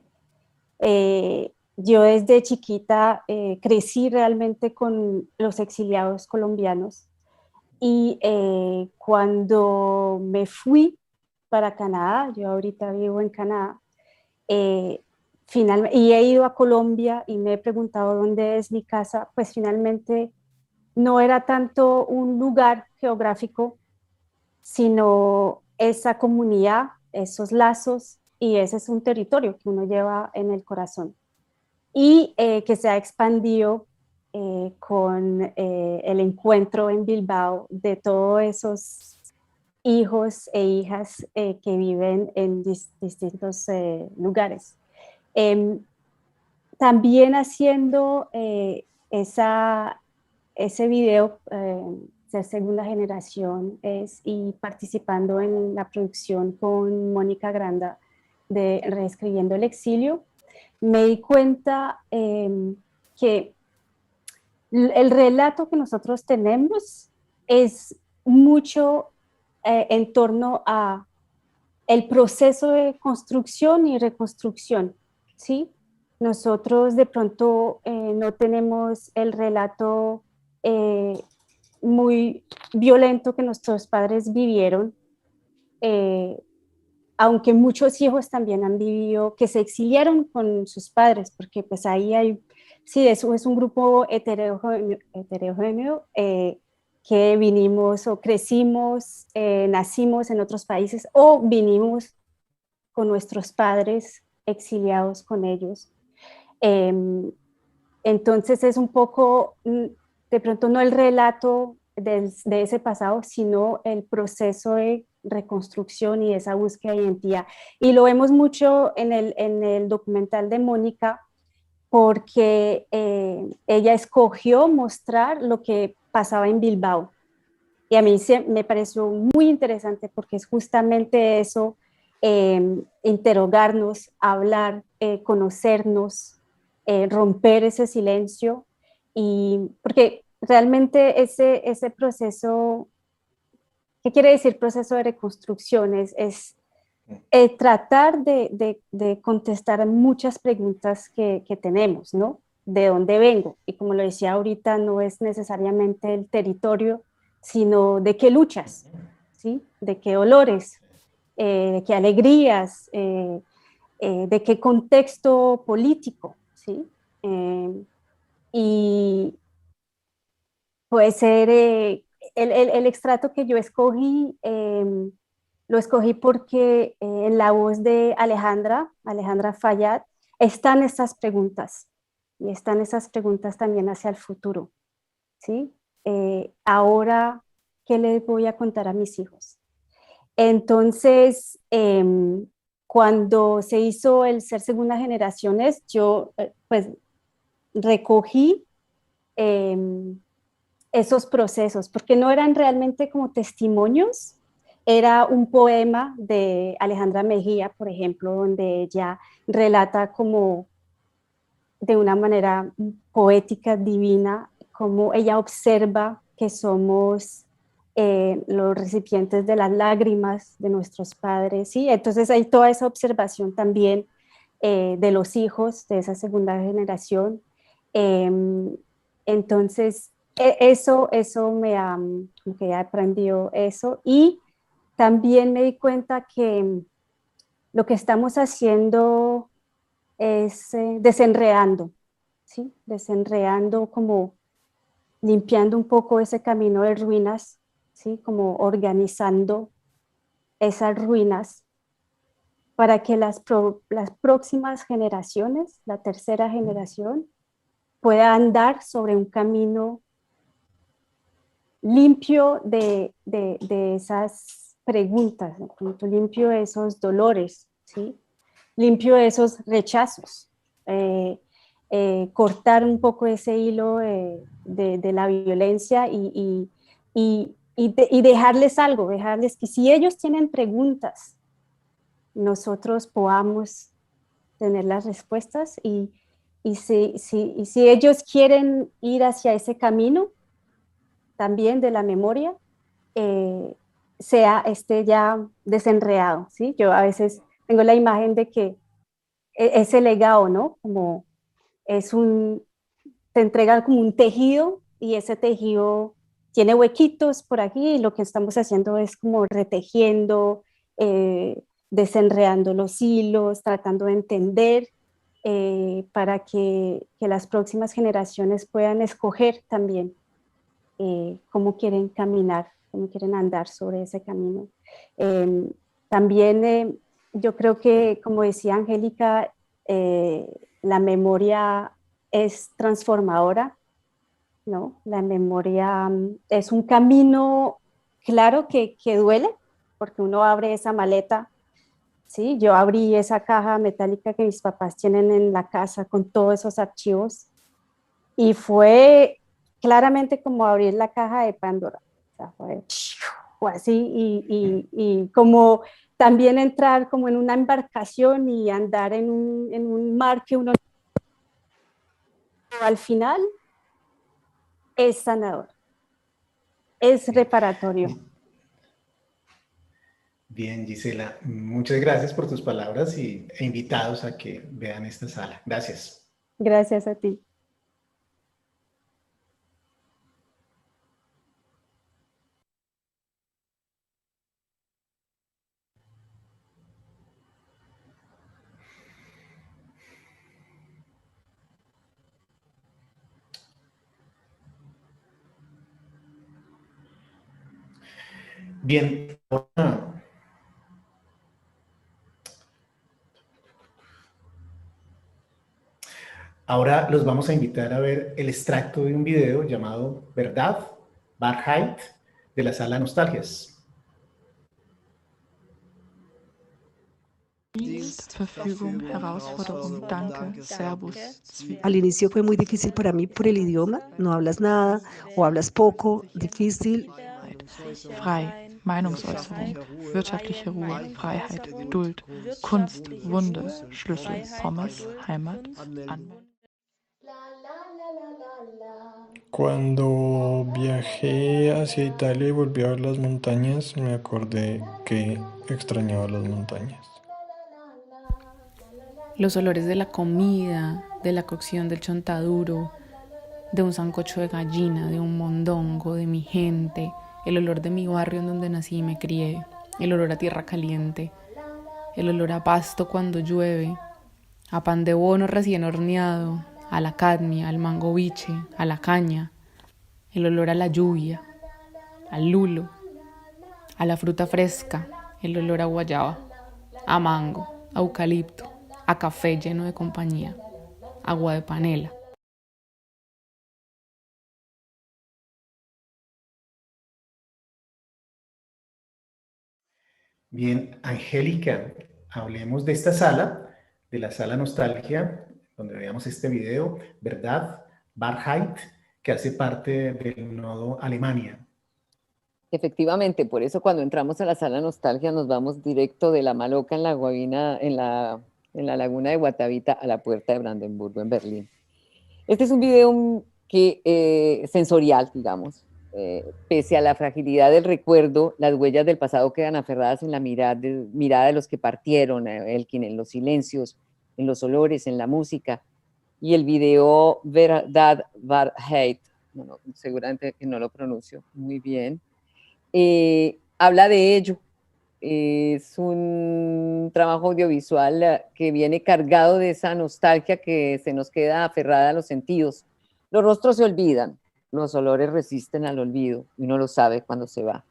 Yo desde chiquita crecí realmente con los exiliados colombianos y cuando me fui para Canadá, yo ahorita vivo en Canadá, y he ido a Colombia y me he preguntado dónde es mi casa, pues finalmente no era tanto un lugar geográfico, sino esa comunidad, esos lazos, y ese es un territorio que uno lleva en el corazón y que se ha expandido con el encuentro en Bilbao de todos esos hijos e hijas que viven en distintos lugares. También haciendo ese video, Ser Segunda Generación, y participando en la producción con Mónica Granda de Reescribiendo el Exilio, me di cuenta que el relato que nosotros tenemos es mucho en torno a el proceso de construcción y reconstrucción, ¿sí? Nosotros de pronto no tenemos el relato muy violento que nuestros padres vivieron, aunque muchos hijos también han vivido, que se exiliaron con sus padres, porque pues ahí hay, sí, eso es un grupo heterogéneo que vinimos o crecimos, nacimos en otros países o vinimos con nuestros padres exiliados con ellos. Entonces es un poco, de pronto no el relato de ese pasado, sino el proceso de reconstrucción y esa búsqueda de identidad. Y lo vemos mucho en el documental de Mónica, porque ella escogió mostrar lo que pasaba en Bilbao. Y a mí me pareció muy interesante porque es justamente eso, interrogarnos, hablar, conocernos, romper ese silencio. Y porque realmente ese proceso, ¿qué quiere decir proceso de reconstrucción? Es tratar de contestar muchas preguntas que tenemos, ¿no? ¿De dónde vengo? Y como lo decía ahorita, no es necesariamente el territorio, sino de qué luchas, ¿sí? De qué dolores, de qué alegrías, de qué contexto político, ¿sí? Y puede ser el extracto que yo escogí, lo escogí porque en la voz de Alejandra Fayad, están estas preguntas, y están esas preguntas también hacia el futuro, ¿sí? Ahora, ¿qué les voy a contar a mis hijos? Entonces, cuando se hizo el Ser Segunda Generaciones, yo pues recogí esos procesos, porque no eran realmente como testimonios. Era un poema de Alejandra Mejía, por ejemplo, donde ella relata como de una manera poética, divina, cómo ella observa que somos los recipientes de las lágrimas de nuestros padres, ¿sí? Entonces hay toda esa observación también de los hijos de esa segunda generación. Entonces, eso como que ya aprendió eso, y también me di cuenta que lo que estamos haciendo es desenredando, ¿sí? Desenredando, como limpiando un poco ese camino de ruinas, ¿sí? Como organizando esas ruinas para que las próximas generaciones, la tercera generación, pueda andar sobre un camino limpio de esas preguntas, limpio de esos dolores, ¿sí? limpio de esos rechazos, cortar un poco ese hilo de la violencia y dejarles algo, dejarles que si ellos tienen preguntas, nosotros podamos tener las respuestas y si ellos quieren ir hacia ese camino también de la memoria, esté ya desenredado, ¿sí? Yo a veces tengo la imagen de que ese legado, ¿no? Como te entrega como un tejido y ese tejido tiene huequitos por aquí y lo que estamos haciendo es como retejiendo, desenredando los hilos, tratando de entender para que las próximas generaciones puedan escoger también cómo quieren caminar, cómo quieren andar sobre ese camino. También yo creo que, como decía Angélica, la memoria es transformadora, ¿no? La memoria es un camino, claro, que duele, porque uno abre esa maleta, ¿sí? Yo abrí esa caja metálica que mis papás tienen en la casa con todos esos archivos y fue claramente como abrir la caja de Pandora. O sea, fue así y como también entrar como en una embarcación y andar en un mar que uno al final es sanador, es reparatorio. Bien, Gisela, muchas gracias por tus palabras e invitados a que vean esta sala. Gracias. Gracias a ti. Bien, ahora los vamos a invitar a ver el extracto de un video llamado Verdad, Wahrheit, de la sala Nostalgias. Verfügung, Herausforderung, danke, servus. Al inicio fue muy difícil para mí por el idioma, no hablas nada o hablas poco, difícil. Frei, Meinungsäußerung, wirtschaftliche Ruhe, Freiheit, Geduld, Kunst, Wunde, Schlüssel, Pommes, Heimat, Anwendung. Cuando viajé hacia Italia y volví a ver las montañas, me acordé que extrañaba las montañas. Los olores de la comida, de la cocción del chontaduro, de un sancocho de gallina, de un mondongo, de mi gente, el olor de mi barrio en donde nací y me crié, el olor a tierra caliente, el olor a pasto cuando llueve, a pan de bono recién horneado, a la cadmia, al mango biche, a la caña, el olor a la lluvia, al lulo, a la fruta fresca, el olor a guayaba, a mango, a eucalipto, a café lleno de compañía, agua de panela. Bien, Angélica, hablemos de esta sala, de la sala Nostalgia, donde veamos este video, Verdad, Wahrheit, que hace parte del nodo Alemania. Efectivamente, por eso cuando entramos a la sala Nostalgia nos vamos directo de la Maloca en la Guavina, en la laguna de Guatavita a la puerta de Brandenburgo en Berlín. Este es un video sensorial, digamos. Pese a la fragilidad del recuerdo, las huellas del pasado quedan aferradas en la mirada de los que partieron, Elkin, en los silencios, en los olores, en la música. Y el video Verdad, Wahrheit, bueno, seguramente que no lo pronuncio muy bien, habla de ello. Es un trabajo audiovisual que viene cargado de esa nostalgia que se nos queda aferrada a los sentidos. Los rostros se olvidan, los olores resisten al olvido y uno lo sabe cuando se va.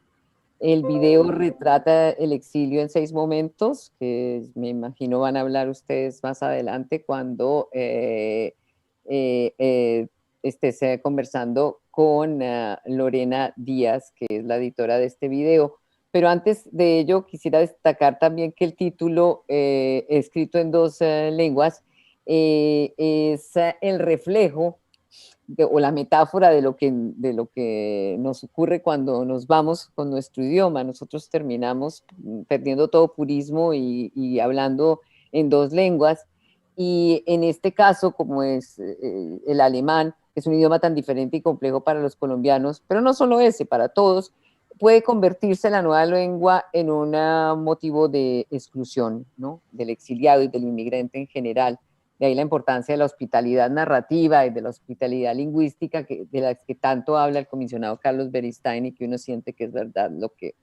El video retrata el exilio en 6 momentos, que me imagino van a hablar ustedes más adelante cuando estés conversando con Lorena Díaz, que es la editora de este video. Pero antes de ello, quisiera destacar también que el título, escrito en dos lenguas, es el reflejo o la metáfora de lo que nos ocurre cuando nos vamos con nuestro idioma. Nosotros terminamos perdiendo todo purismo y hablando en dos lenguas. Y en este caso, como es el alemán, que es un idioma tan diferente y complejo para los colombianos, pero no solo ese, para todos, puede convertirse la nueva lengua en un motivo de exclusión, ¿no? Del exiliado y del inmigrante en general. De ahí la importancia de la hospitalidad narrativa y de la hospitalidad lingüística de las que tanto habla el comisionado Carlos Beristain, y que uno siente que es verdad lo que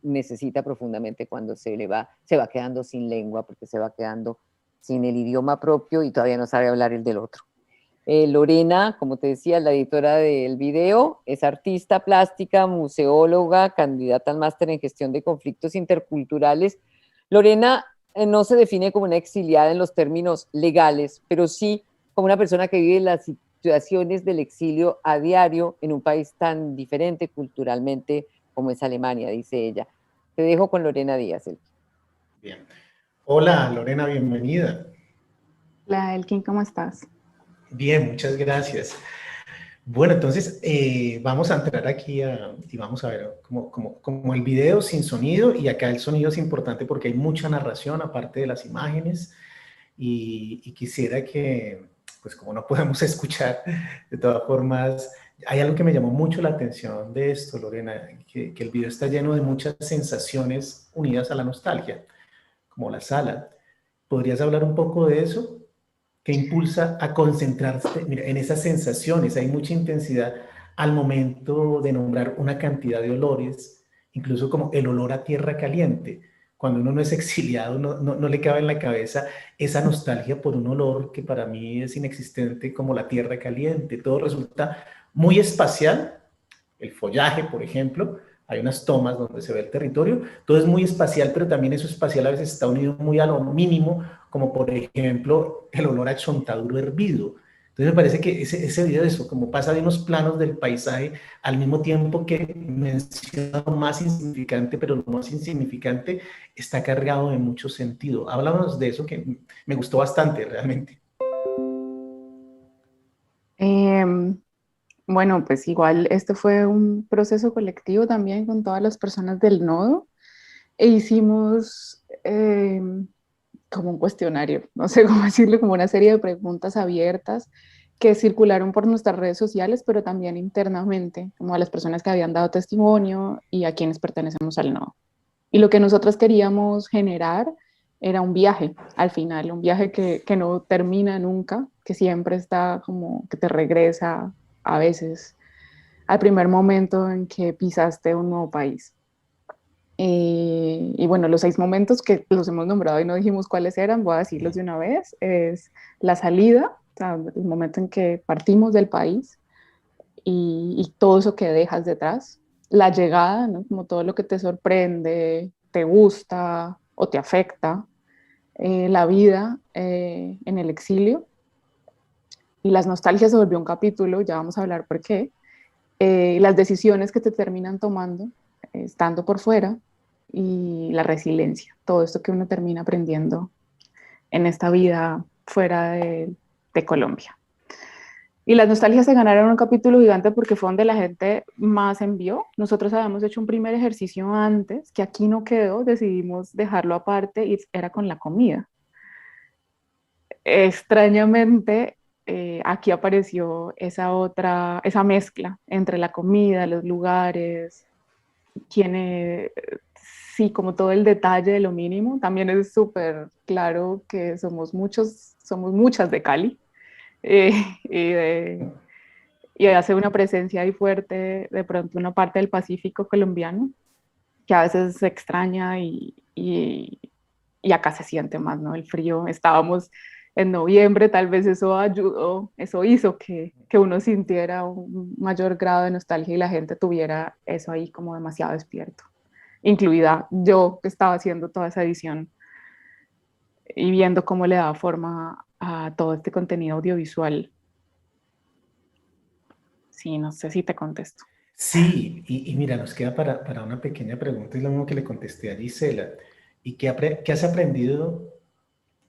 necesita profundamente cuando se va quedando sin lengua, porque se va quedando sin el idioma propio y todavía no sabe hablar el del otro. Lorena, como te decía, la editora del video, es artista plástica, museóloga, candidata al máster en gestión de conflictos interculturales. Lorena no se define como una exiliada en los términos legales, pero sí como una persona que vive las situaciones del exilio a diario en un país tan diferente culturalmente como es Alemania, dice ella. Te dejo con Lorena Díaz. Bien. Hola, Lorena, bienvenida. Hola, Elkin, ¿cómo estás? Bien, muchas gracias. Bueno, entonces vamos a entrar aquí y vamos a ver como el video sin sonido, y acá el sonido es importante porque hay mucha narración aparte de las imágenes, y quisiera que, pues como no podemos escuchar, de todas formas, hay algo que me llamó mucho la atención de esto, Lorena, que el video está lleno de muchas sensaciones unidas a la nostalgia, como la sala. ¿Podrías hablar un poco de eso? Que impulsa a concentrarse, mira, en esas sensaciones. Hay mucha intensidad al momento de nombrar una cantidad de olores, incluso como el olor a tierra caliente. Cuando uno no es exiliado, no le cabe en la cabeza esa nostalgia por un olor que para mí es inexistente, como la tierra caliente. Todo resulta muy espacial. El follaje, por ejemplo, hay unas tomas donde se ve el territorio, todo es muy espacial, pero también eso espacial a veces está unido muy a lo mínimo, como por ejemplo el olor a chontaduro hervido. Entonces me parece que ese video de eso, como pasa de unos planos del paisaje, al mismo tiempo que menciona lo más insignificante, pero lo más insignificante está cargado de mucho sentido. Háblanos de eso, que me gustó bastante realmente. Bueno, pues igual este fue un proceso colectivo también con todas las personas del nodo, e hicimos como un cuestionario, no sé cómo decirlo, como una serie de preguntas abiertas que circularon por nuestras redes sociales, pero también internamente, como a las personas que habían dado testimonio y a quienes pertenecemos al nodo. Y lo que nosotros queríamos generar era un viaje, al final, un viaje que no termina nunca, que siempre está como que te regresa a veces al primer momento en que pisaste un nuevo país. Y bueno, los 6 momentos que los hemos nombrado y no dijimos cuáles eran, voy a decirlos de una vez. Es la salida, o sea, el momento en que partimos del país y todo eso que dejas detrás. La llegada, ¿no? Como todo lo que te sorprende, te gusta o te afecta. La vida en el exilio. Y las nostalgias se volvió un capítulo, ya vamos a hablar por qué. Las decisiones que te terminan tomando, estando por fuera, y la resiliencia, todo esto que uno termina aprendiendo en esta vida fuera de Colombia. Y las nostalgias se ganaron un capítulo gigante porque fue donde la gente más envió. Nosotros habíamos hecho un primer ejercicio antes, que aquí no quedó, decidimos dejarlo aparte, y era con la comida. Extrañamente, aquí apareció esa mezcla entre la comida, los lugares, sí, como todo el detalle de lo mínimo. También es súper claro que somos muchas de Cali, y hace una presencia ahí fuerte, de pronto una parte del Pacífico colombiano, que a veces se extraña y acá se siente más, ¿no? El frío, estábamos en noviembre, tal vez eso ayudó, eso hizo que uno sintiera un mayor grado de nostalgia y la gente tuviera eso ahí como demasiado despierto, incluida yo, que estaba haciendo toda esa edición y viendo cómo le daba forma a todo este contenido audiovisual. Sí, no sé si te contesto. Sí, y mira, nos queda para una pequeña pregunta, es lo mismo que le contesté a Gisela. ¿Y qué has aprendido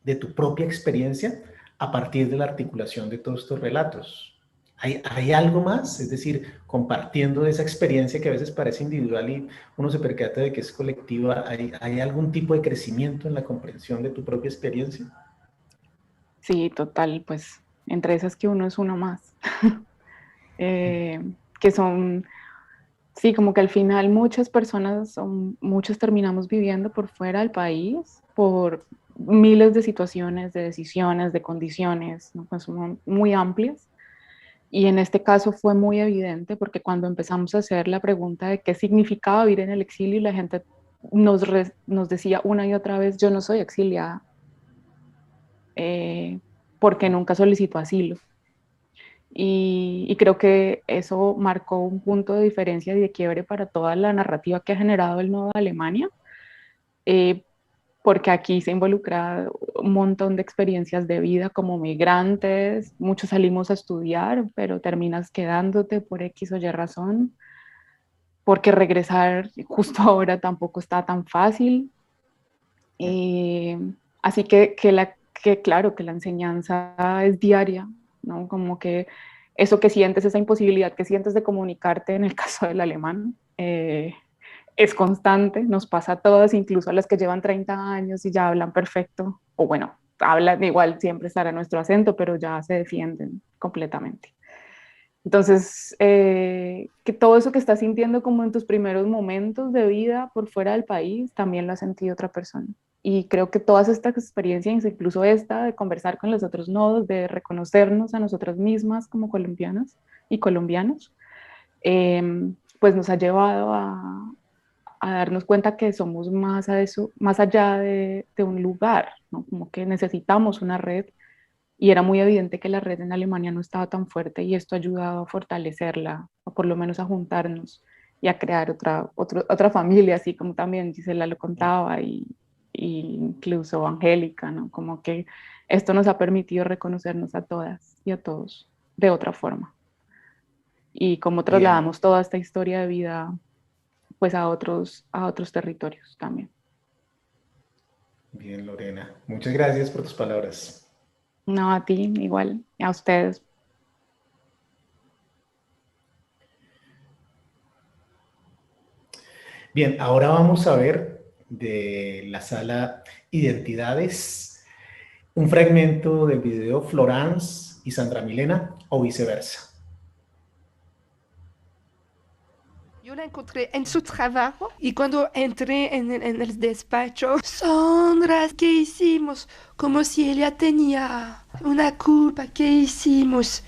de tu propia experiencia a partir de la articulación de todos estos relatos? ¿Hay algo más? Es decir, compartiendo esa experiencia que a veces parece individual y uno se percata de que es colectiva, ¿hay algún tipo de crecimiento en la comprensión de tu propia experiencia? Sí, total, pues entre esas que uno es uno más. Que son, sí, como que al final muchas personas, muchos terminamos viviendo por fuera del país, por miles de situaciones, de decisiones, de condiciones, ¿no? Pues son muy amplias. Y en este caso fue muy evidente porque cuando empezamos a hacer la pregunta de qué significaba vivir en el exilio, la gente nos decía una y otra vez, yo no soy exiliada, porque nunca solicitó asilo. Y creo que eso marcó un punto de diferencia y de quiebre para toda la narrativa que ha generado el Nuevo Alemania, porque aquí se involucra un montón de experiencias de vida como migrantes, muchos salimos a estudiar, pero terminas quedándote por X o Y razón, porque regresar justo ahora tampoco está tan fácil. Así que claro, que la enseñanza es diaria, ¿no? Como que eso que sientes, esa imposibilidad que sientes de comunicarte en el caso del alemán, es constante, nos pasa a todas, incluso a las que llevan 30 años y ya hablan perfecto, o bueno, hablan igual, siempre estará nuestro acento, pero ya se defienden completamente. Entonces, que todo eso que estás sintiendo como en tus primeros momentos de vida por fuera del país, también lo ha sentido otra persona. Y creo que todas estas experiencias, incluso esta de conversar con los otros nodos, de reconocernos a nosotras mismas como colombianas y colombianos, pues nos ha llevado a darnos cuenta que somos más a eso, más allá de un lugar, ¿no? Como que necesitamos una red, y era muy evidente que la red en Alemania no estaba tan fuerte, y esto ha ayudado a fortalecerla, o por lo menos a juntarnos y a crear otra familia, así como también Gisela lo contaba, y incluso Angélica, ¿no? Como que esto nos ha permitido reconocernos a todas y a todos de otra forma. Y cómo trasladamos toda esta historia de vida pues a otros territorios también. Bien, Lorena. Muchas gracias por tus palabras. No, a ti igual, a ustedes. Bien, ahora vamos a ver de la sala Identidades un fragmento del video Florence y Sandra Milena o viceversa. Yo la encontré en su trabajo y cuando entré en el despacho, Sandra, ¿qué hicimos? Como si ella tenía una culpa, ¿qué hicimos?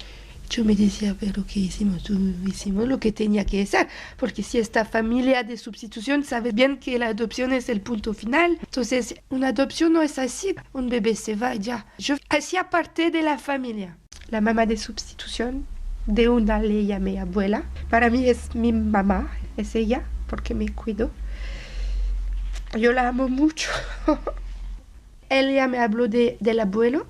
Yo me decía, pero ¿qué hicimos? Hicimos lo que tenía que hacer, porque si esta familia de sustitución sabe bien que la adopción es el punto final, entonces una adopción no es así, un bebé se va ya. Yo hacía parte de la familia, la mamá de sustitución. De una le llamé abuela. Para mí es mi mamá, es ella, porque me cuido. Yo la amo mucho. Ella me habló del abuelo.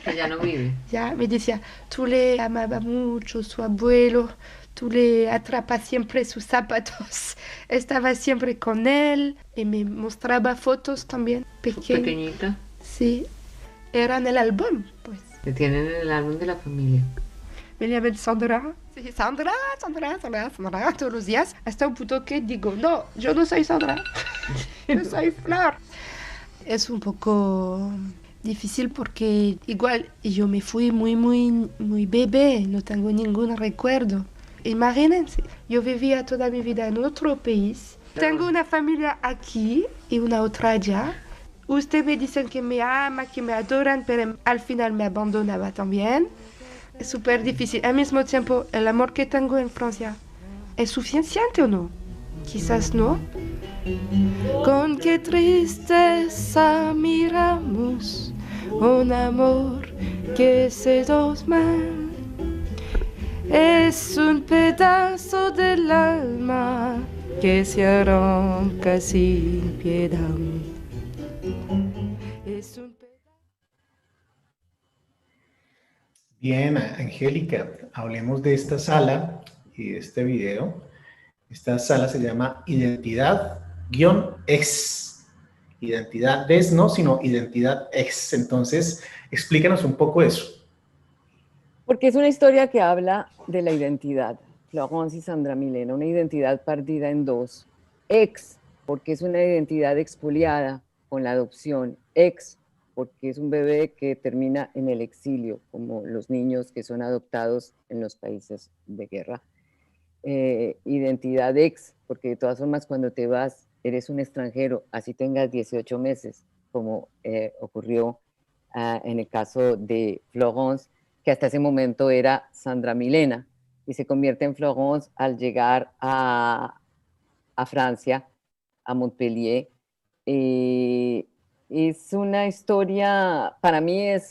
Que ya no vive. Ya, me decía, tú le amabas mucho su abuelo, tú le atrapas siempre sus zapatos, estaba siempre con él y me mostraba fotos también. Pequeñita. Sí, era en el álbum, pues. Que tienen en el álbum de la familia. Me llaman Sandra. Sí, Sandra, todos los días, hasta un punto que digo, no, yo no soy Sandra, yo soy Flor. Es un poco difícil porque igual yo me fui muy bebé, no tengo ningún recuerdo. Imagínense, yo vivía toda mi vida en otro país, tengo una familia aquí y una otra allá. Ustedes me dicen que me aman, que me adoran, pero al final me abandonaba también. Es súper difícil. Al mismo tiempo, el amor que tengo en Francia, ¿es suficiente o no? Quizás no. Con qué tristeza miramos un amor que se desma. Es un pedazo del alma que se arranca sin piedad. Es un Bien, Angélica, hablemos de esta sala y de este video. Esta sala se llama Identidad-X. Identidad des no, sino Identidad X. Entonces, explícanos un poco eso. Porque es una historia que habla de la identidad. Florence y Sandra Milena, una identidad partida en dos. Ex, porque es una identidad expoliada con la adopción. Ex, porque es un bebé que termina en el exilio, como los niños que son adoptados en los países de guerra. Identidad ex, porque de todas formas cuando te vas eres un extranjero, así tengas 18 meses, como ocurrió en el caso de Florence, que hasta ese momento era Sandra Milena, y se convierte en Florence al llegar a Francia, a Montpellier. Es una historia, para mí es,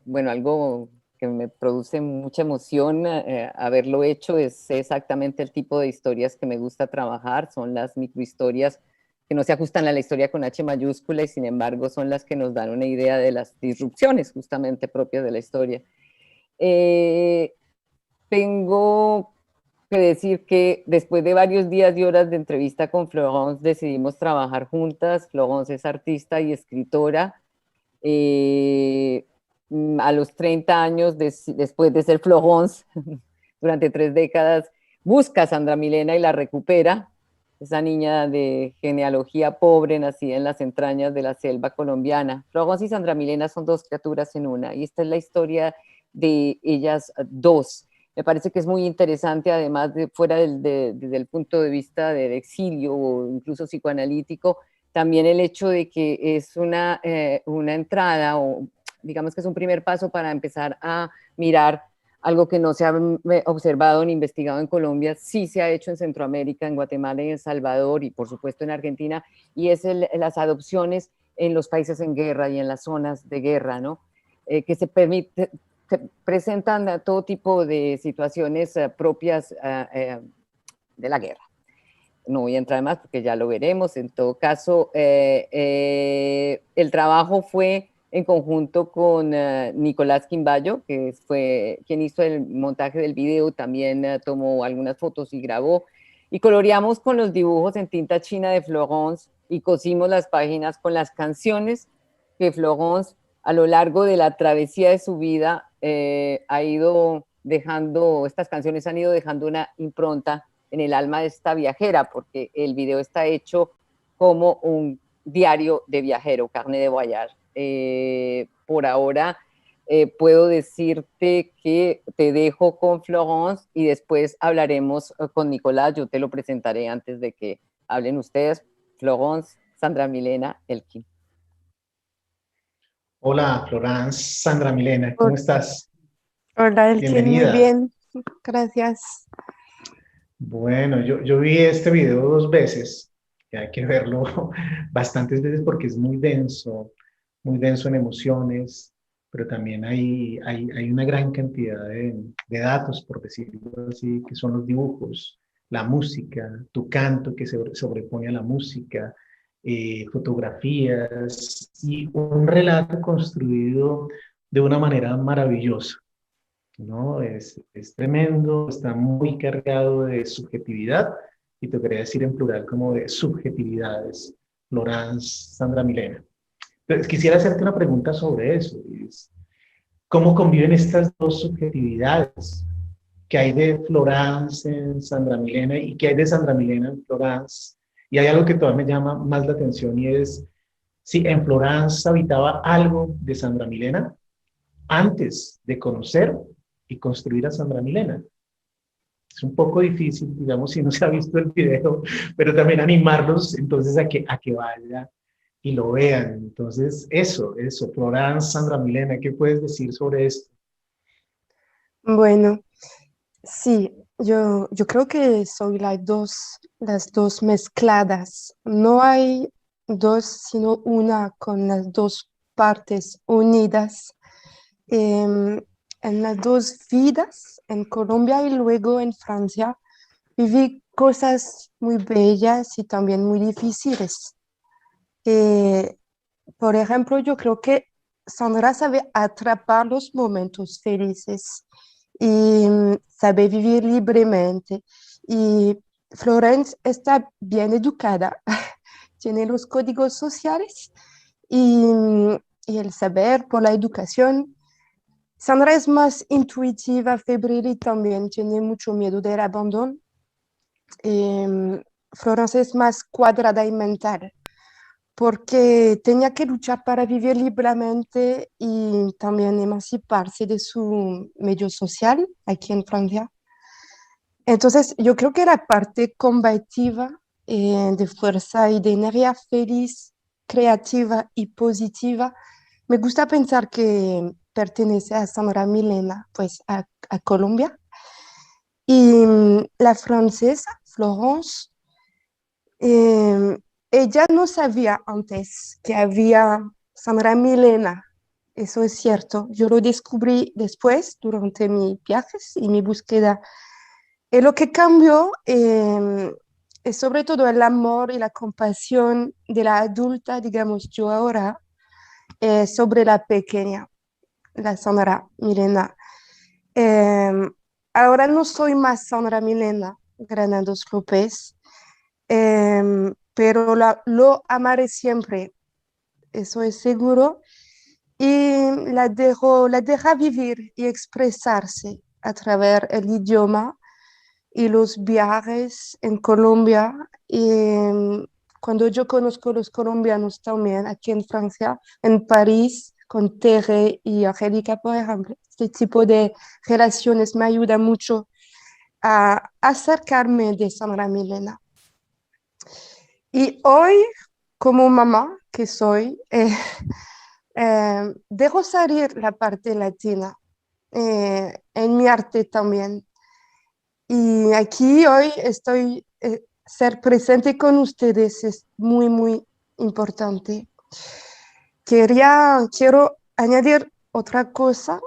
bueno, algo que me produce mucha emoción haberlo hecho. Es exactamente el tipo de historias que me gusta trabajar, son las microhistorias que no se ajustan a la historia con H mayúscula y sin embargo son las que nos dan una idea de las disrupciones justamente propias de la historia. Tengo que decir que después de varios días y horas de entrevista con Florence decidimos trabajar juntas. Florence es artista y escritora. A los 30 años, después de ser Florence, durante 3 décadas, busca a Sandra Milena y la recupera. Esa niña de genealogía pobre, nacida en las entrañas de la selva colombiana. Florence y Sandra Milena son 2 criaturas en una, y esta es la historia de ellas 2. Me parece que es muy interesante, además de fuera desde el punto de vista del exilio o incluso psicoanalítico, también el hecho de que es una entrada, o digamos que es un primer paso para empezar a mirar algo que no se ha observado ni investigado en Colombia, sí se ha hecho en Centroamérica, en Guatemala y en El Salvador, y por supuesto en Argentina, y es las adopciones en los países en guerra y en las zonas de guerra, ¿no? Que se presentan todo tipo de situaciones propias de la guerra. No voy a entrar más porque ya lo veremos. En todo caso, el trabajo fue en conjunto con Nicolás Quimbayo, que fue quien hizo el montaje del video, también tomó algunas fotos y grabó, y coloreamos con los dibujos en tinta china de Florence y cosimos las páginas con las canciones que Florence a lo largo de la travesía de su vida ha ido dejando, estas canciones han ido dejando una impronta en el alma de esta viajera, porque el video está hecho como un diario de viajero, carnet de voyage. Por ahora puedo decirte que te dejo con Florence y después hablaremos con Nicolás. Yo te lo presentaré antes de que hablen ustedes. Florence, Sandra Milena, Elkin. Hola, Florence, Sandra Milena, ¿cómo estás? Hola, Elkin, Bienvenida. muy bien, gracias. Bueno, yo vi este video 2 veces, que hay que verlo bastantes veces porque es muy denso en emociones, pero también hay una gran cantidad de datos, por decirlo así, que son los dibujos, la música, tu canto que se sobrepone a la música, fotografías y un relato construido de una manera maravillosa, ¿no? Es tremendo, está muy cargado de subjetividad y te quería decir en plural como de subjetividades. Florence, Sandra Milena. Entonces, quisiera hacerte una pregunta sobre eso. ¿Cómo conviven estas 2 subjetividades? ¿Qué hay de Florence en Sandra Milena y qué hay de Sandra Milena en Florence? Y hay algo que todavía me llama más la atención y es si en Florence habitaba algo de Sandra Milena antes de conocer y construir a Sandra Milena. Es un poco difícil, digamos, si no se ha visto el video, pero también animarlos entonces a que vaya y lo vean. Entonces, eso, Florence, Sandra Milena, ¿qué puedes decir sobre esto? Bueno, sí, yo creo que son las dos mezcladas. No hay 2, sino una con las 2 partes unidas. En las 2 vidas, en Colombia y luego en Francia, viví cosas muy bellas y también muy difíciles. Por ejemplo, yo creo que Sandra sabe atrapar los momentos felices y sabe vivir libremente. Y Florence está bien educada, tiene los códigos sociales y, y el saber por la educación. Sandra es más intuitiva, febril y también tiene mucho miedo del abandono. Florence es más cuadrada y mental, porque tenía que luchar para vivir libremente y también emanciparse de su medio social aquí en Francia. Entonces, yo creo que la parte combativa, de fuerza y de energía feliz, creativa y positiva, me gusta pensar que pertenece a Sandra Milena, pues a Colombia. Y la francesa, Florence, eh, ella no sabía antes que había Sandra Milena. Eso es cierto. Yo lo descubrí después, durante mis viajes y mi búsqueda. Y lo que cambió es sobre todo el amor y la compasión de la adulta, digamos yo ahora, sobre la pequeña, la Sandra Milena. Eh, Ahora no soy más Sandra Milena Granados López, pero lo amaré siempre, eso es seguro, y la deja vivir y expresarse a través del idioma y los viajes en Colombia. Y cuando yo conozco a los colombianos también aquí en Francia, en París, con Tere y Angélica, por ejemplo, este tipo de relaciones me ayuda mucho a acercarme de Sandra Milena. Y hoy, como mamá que soy, dejo salir la parte latina en mi arte también. Y aquí hoy estoy, ser presente con ustedes es muy, muy importante. Quiero añadir otra cosa.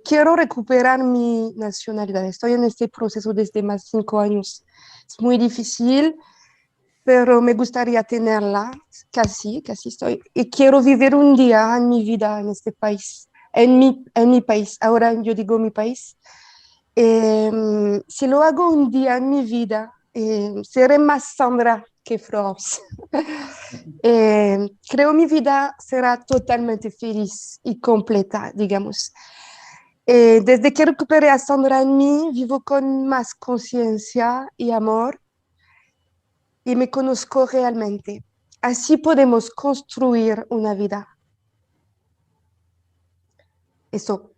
Quiero recuperar mi nacionalidad. Estoy en este proceso desde más de 5 años. Es muy difícil, pero me gustaría tenerla. Casi estoy. Y quiero vivir un día en mi vida en este país, en mi país. Ahora yo digo mi país. Si lo hago un día en mi vida, seré más Sandra que Florence. Creo mi vida será totalmente feliz y completa, digamos. Desde que recuperé a Sandra en mí, vivo con más conciencia y amor y me conozco realmente. Así podemos construir una vida. Eso.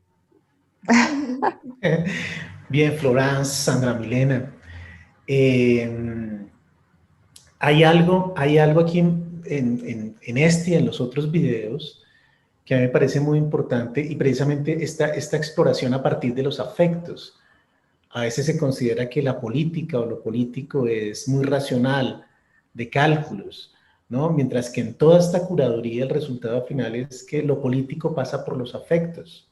Bien, Florence, Sandra Milena. Hay algo aquí en este y en los otros videos que a mí me parece muy importante, y precisamente esta exploración a partir de los afectos. A veces se considera que la política o lo político es muy racional, de cálculos, ¿no? Mientras que en toda esta curaduría el resultado final es que lo político pasa por los afectos,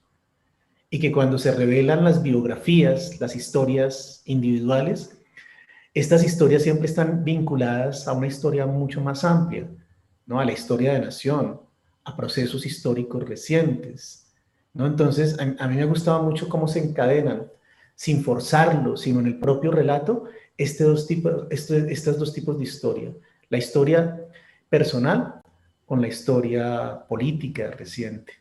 y que cuando se revelan las biografías, las historias individuales, estas historias siempre están vinculadas a una historia mucho más amplia, ¿no? A la historia de nación, a procesos históricos recientes, ¿no? Entonces, a mí me ha gustado mucho cómo se encadenan, sin forzarlo, sino en el propio relato, estos dos tipos de historia. La historia personal con la historia política reciente.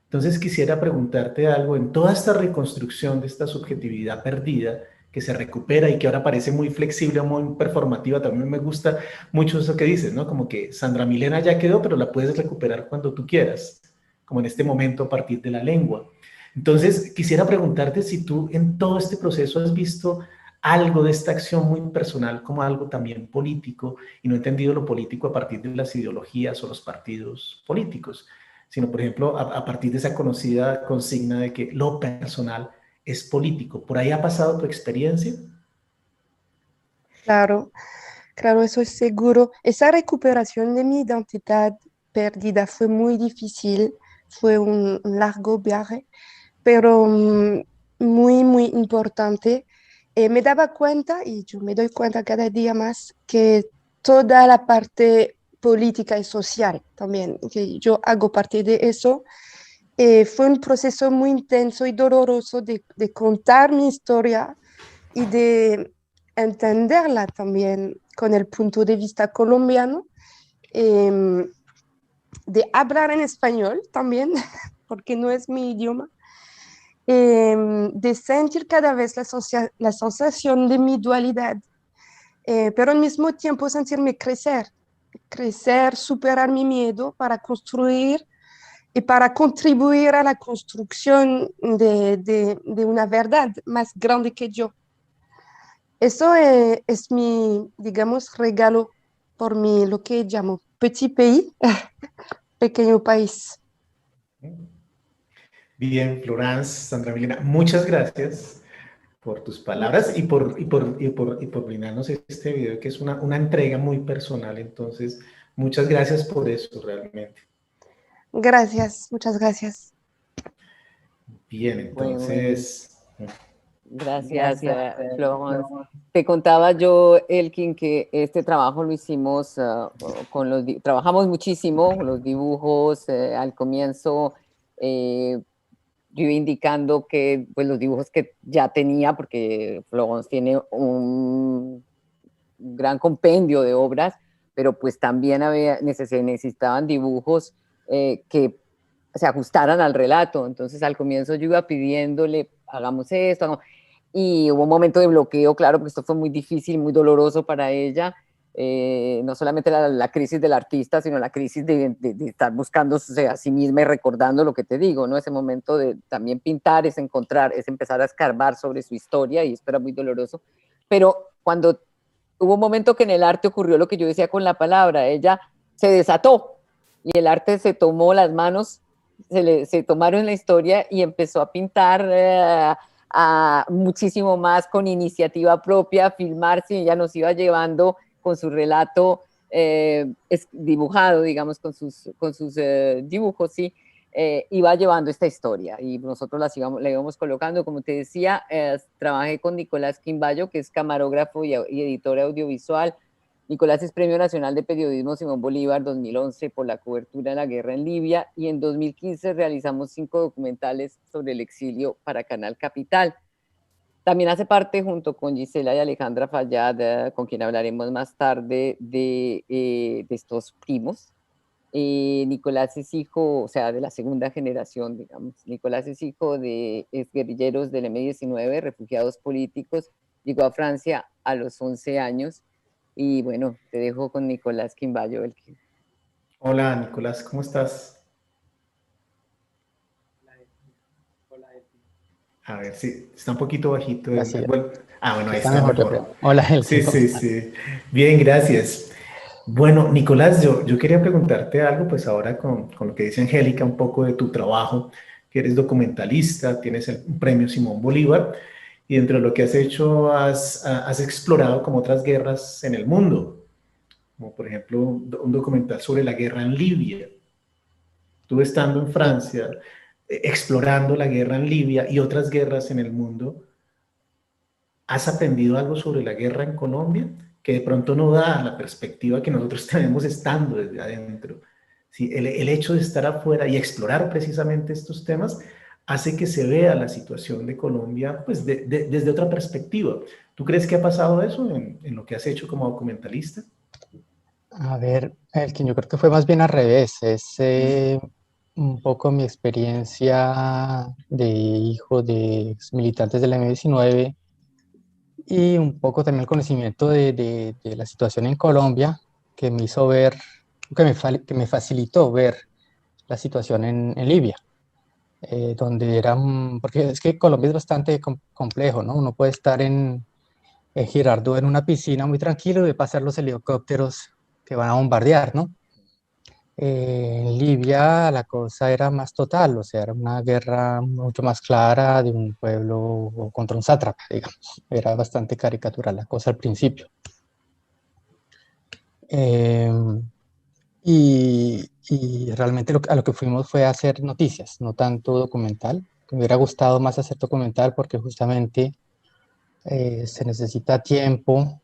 Entonces, quisiera preguntarte algo en toda esta reconstrucción de esta subjetividad perdida, que se recupera y que ahora parece muy flexible, muy performativa. También me gusta mucho eso que dices, ¿no? Como que Sandra Milena ya quedó, pero la puedes recuperar cuando tú quieras, como en este momento a partir de la lengua. Entonces, quisiera preguntarte si tú en todo este proceso has visto algo de esta acción muy personal como algo también político, y no he entendido lo político a partir de las ideologías o los partidos políticos, sino, por ejemplo, a partir de esa conocida consigna de que lo personal es político. ¿Por ahí ha pasado tu experiencia? Claro, claro, eso es seguro. Esa recuperación de mi identidad perdida fue muy difícil, fue un largo viaje, pero muy, muy importante. Me daba cuenta, y yo me doy cuenta cada día más, que toda la parte política y social también, que yo hago parte de eso, Fue un proceso muy intenso y doloroso de contar mi historia y de entenderla también con el punto de vista colombiano, de hablar en español también, porque no es mi idioma, de sentir cada vez la sensación de mi dualidad, pero al mismo tiempo sentirme crecer, superar mi miedo para construir y para contribuir a la construcción de una verdad más grande que yo. Eso es mi, digamos, regalo por mi, lo que llamo petit pays, pequeño país. Bien, Florence, Sandra Milena, muchas gracias por tus palabras y por brindarnos este video, que es una entrega muy personal. Entonces, muchas gracias por eso, realmente. Gracias, muchas gracias. Bien, entonces... Gracias, Florence. Te contaba yo, Elkin, que este trabajo lo hicimos trabajamos muchísimo, los dibujos, al comienzo yo iba indicando que pues, los dibujos que ya tenía, porque Florence tiene un gran compendio de obras, pero pues también necesitaban dibujos que se ajustaran al relato. Entonces al comienzo yo iba pidiéndole, hagamos esto, y hubo un momento de bloqueo, claro, porque esto fue muy difícil, muy doloroso para ella, no solamente la crisis del artista, sino la crisis de estar buscándose a sí misma y recordando lo que te digo, ¿no? Ese momento de también pintar, es encontrar, es empezar a escarbar sobre su historia, y esto era muy doloroso, pero cuando hubo un momento que en el arte ocurrió lo que yo decía con la palabra, ella se desató, y el arte se tomó las manos, se tomaron la historia y empezó a pintar muchísimo más con iniciativa propia, filmarse, y ella nos iba llevando con su relato dibujado, digamos, con sus dibujos, sí, iba llevando esta historia, y nosotros la íbamos colocando. Como te decía, trabajé con Nicolás Quimbayo, que es camarógrafo y editor audiovisual. Nicolás es Premio Nacional de Periodismo Simón Bolívar 2011 por la cobertura de la guerra en Libia, y en 2015 realizamos 5 documentales sobre el exilio para Canal Capital. También hace parte, junto con Gisela y Alejandra Fallad, con quien hablaremos más tarde, de estos primos. Nicolás es hijo, o sea, de la segunda generación, digamos. Nicolás es hijo de exguerrilleros del M-19, refugiados políticos. Llegó a Francia a los 11 años. Y bueno, te dejo con Nicolás Quimbayo. Hola, Nicolás, ¿cómo estás? A ver, sí, está un poquito bajito. Bueno, bueno, ahí está mejor. Hola, Elkin. Sí. Bien, gracias. Bueno, Nicolás, yo quería preguntarte algo, pues ahora con lo que dice Angélica, un poco de tu trabajo, que eres documentalista, tienes el premio Simón Bolívar, y dentro de lo que has hecho has explorado como otras guerras en el mundo, como por ejemplo un documental sobre la guerra en Libia. Tú estando en Francia, explorando la guerra en Libia y otras guerras en el mundo, ¿has aprendido algo sobre la guerra en Colombia que de pronto no da la perspectiva que nosotros tenemos estando desde adentro? ¿Sí? El hecho de estar afuera y explorar precisamente estos temas hace que se vea la situación de Colombia pues, desde otra perspectiva. ¿Tú crees que ha pasado eso en lo que has hecho como documentalista? A ver, Elkin, yo creo que fue más bien al revés. Es un poco mi experiencia de hijo de militantes del M-19 y un poco también el conocimiento de la situación en Colombia que me hizo ver, que me facilitó ver la situación en Libia. Donde porque es que Colombia es bastante complejo, ¿no? Uno puede estar en Girardot en una piscina muy tranquilo y ve pasar los helicópteros que van a bombardear, ¿no? En Libia la cosa era más total, o sea, era una guerra mucho más clara de un pueblo contra un sátrapa, digamos. Era bastante caricatural la cosa al principio. Y realmente a lo que fuimos fue a hacer noticias, no tanto documental. Me hubiera gustado más hacer documental porque justamente se necesita tiempo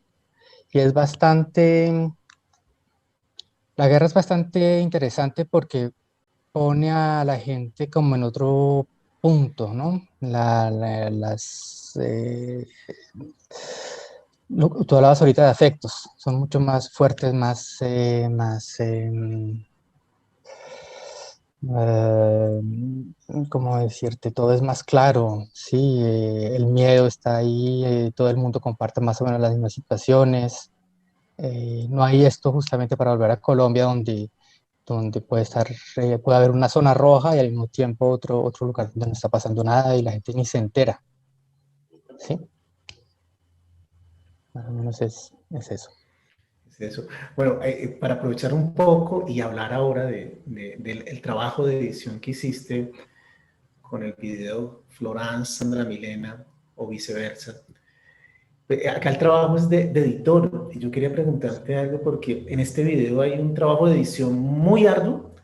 y es bastante... La guerra es bastante interesante porque pone a la gente como en otro punto, ¿no? Tú hablabas ahorita de afectos, son mucho más fuertes, eh, ¿cómo decirte? Todo es más claro, sí, el miedo está ahí, todo el mundo comparte más o menos las mismas situaciones. No hay esto justamente para volver a Colombia donde puede haber una zona roja y al mismo tiempo otro lugar donde no está pasando nada y la gente ni se entera, ¿sí? Más o menos es eso. Es eso. Bueno, para aprovechar un poco y hablar ahora del el trabajo de edición que hiciste con el video Florence, Sandra Milena o viceversa. Acá el trabajo es de editor y yo quería preguntarte algo porque en este video hay un trabajo de edición muy arduo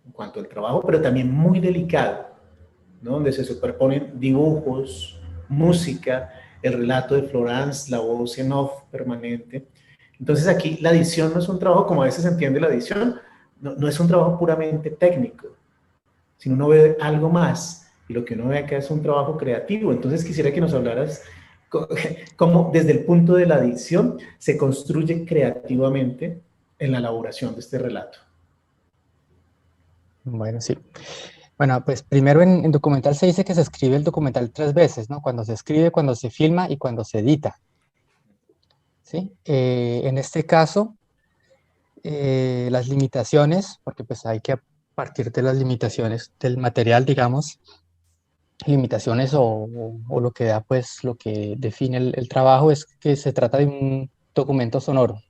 en cuanto al trabajo, pero también muy delicado, ¿no? Donde se superponen dibujos, música, el relato de Florence, la voz en off permanente. Entonces aquí la edición no es un trabajo, como a veces se entiende la edición, no es un trabajo puramente técnico, sino uno ve algo más, y lo que uno ve acá es un trabajo creativo. Entonces quisiera que nos hablaras cómo desde el punto de la edición se construye creativamente en la elaboración de este relato. Bueno, sí. Bueno, pues primero en documental se dice que se escribe el documental 3 veces, ¿no? Cuando se escribe, cuando se filma y cuando se edita, ¿sí? En este caso, las limitaciones, porque pues hay que partir de las limitaciones del material, digamos, limitaciones o lo que da, pues, lo que define el trabajo es que se trata de un documento sonoro.